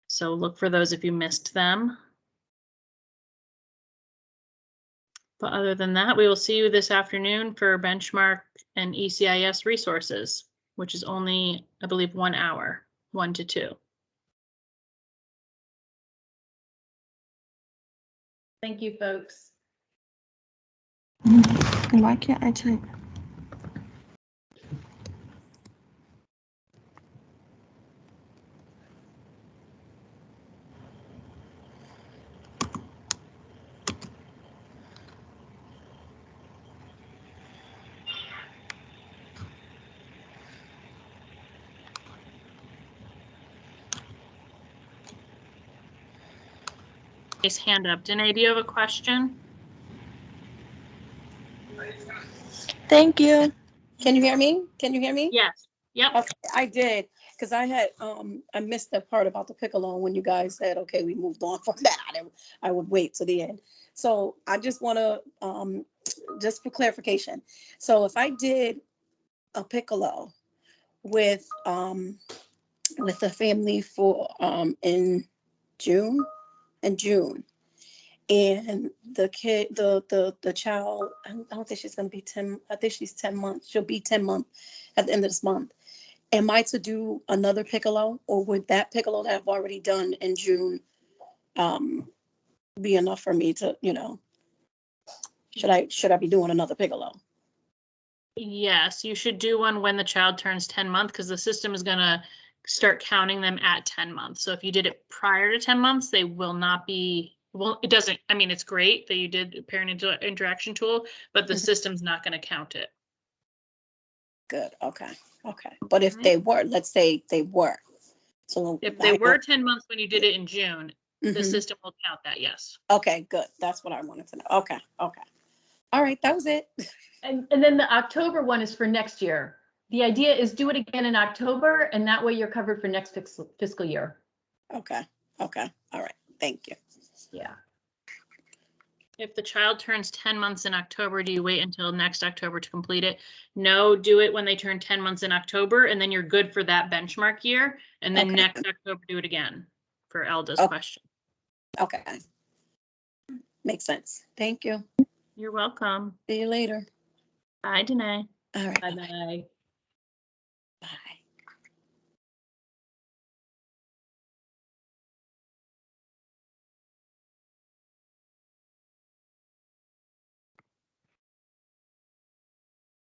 S1: So look for those if you missed them. But other than that, we will see you this afternoon for benchmark and ECIS resources, which is only, I believe, 1 hour, 1 to 2.
S3: Thank you, folks.
S11: Why can't I type?
S1: His hand up. Danae, do you have a question?
S11: Thank you. Can you hear me? Can you hear me?
S1: Yes. Yep.
S11: Okay, I did, because I had, I missed the part about the piccolo when you guys said, okay, we moved on from that. I would wait to the end. So I just want to, just for clarification. So if I did a piccolo with a family for, in June, and the kid, the child, I don't think she's going to be 10, I think she's 10 months. She'll be 10 months at the end of this month. Am I to do another piccolo, or would that piccolo that I've already done in June be enough for me to, should I be doing another piccolo?
S1: Yes, you should do one when the child turns 10 months, because the system is going to start counting them at 10 months. So if you did it prior to 10 months, they will not be, well, it doesn't, I mean, it's great that you did a parent interaction tool, but the system's not going to count it.
S11: Good. Okay. But if they were, let's say they were. So
S1: if they were 10 months when you did it in June, the system will count that, yes.
S11: Okay, good. That's what I wanted to know. Okay. All right, that was it.
S3: And then the October one is for next year. The idea is do it again in October, and that way you're covered for next fiscal year.
S11: Okay. All right. Thank you.
S3: Yeah.
S1: If the child turns 10 months in October, do you wait until next October to complete it? No, do it when they turn 10 months in October, and then you're good for that benchmark year. And then next October, do it again for Elda's question.
S11: Okay. Makes sense. Thank you.
S1: You're welcome.
S11: See you later.
S1: Bye, Danae.
S11: All right.
S3: Bye-bye.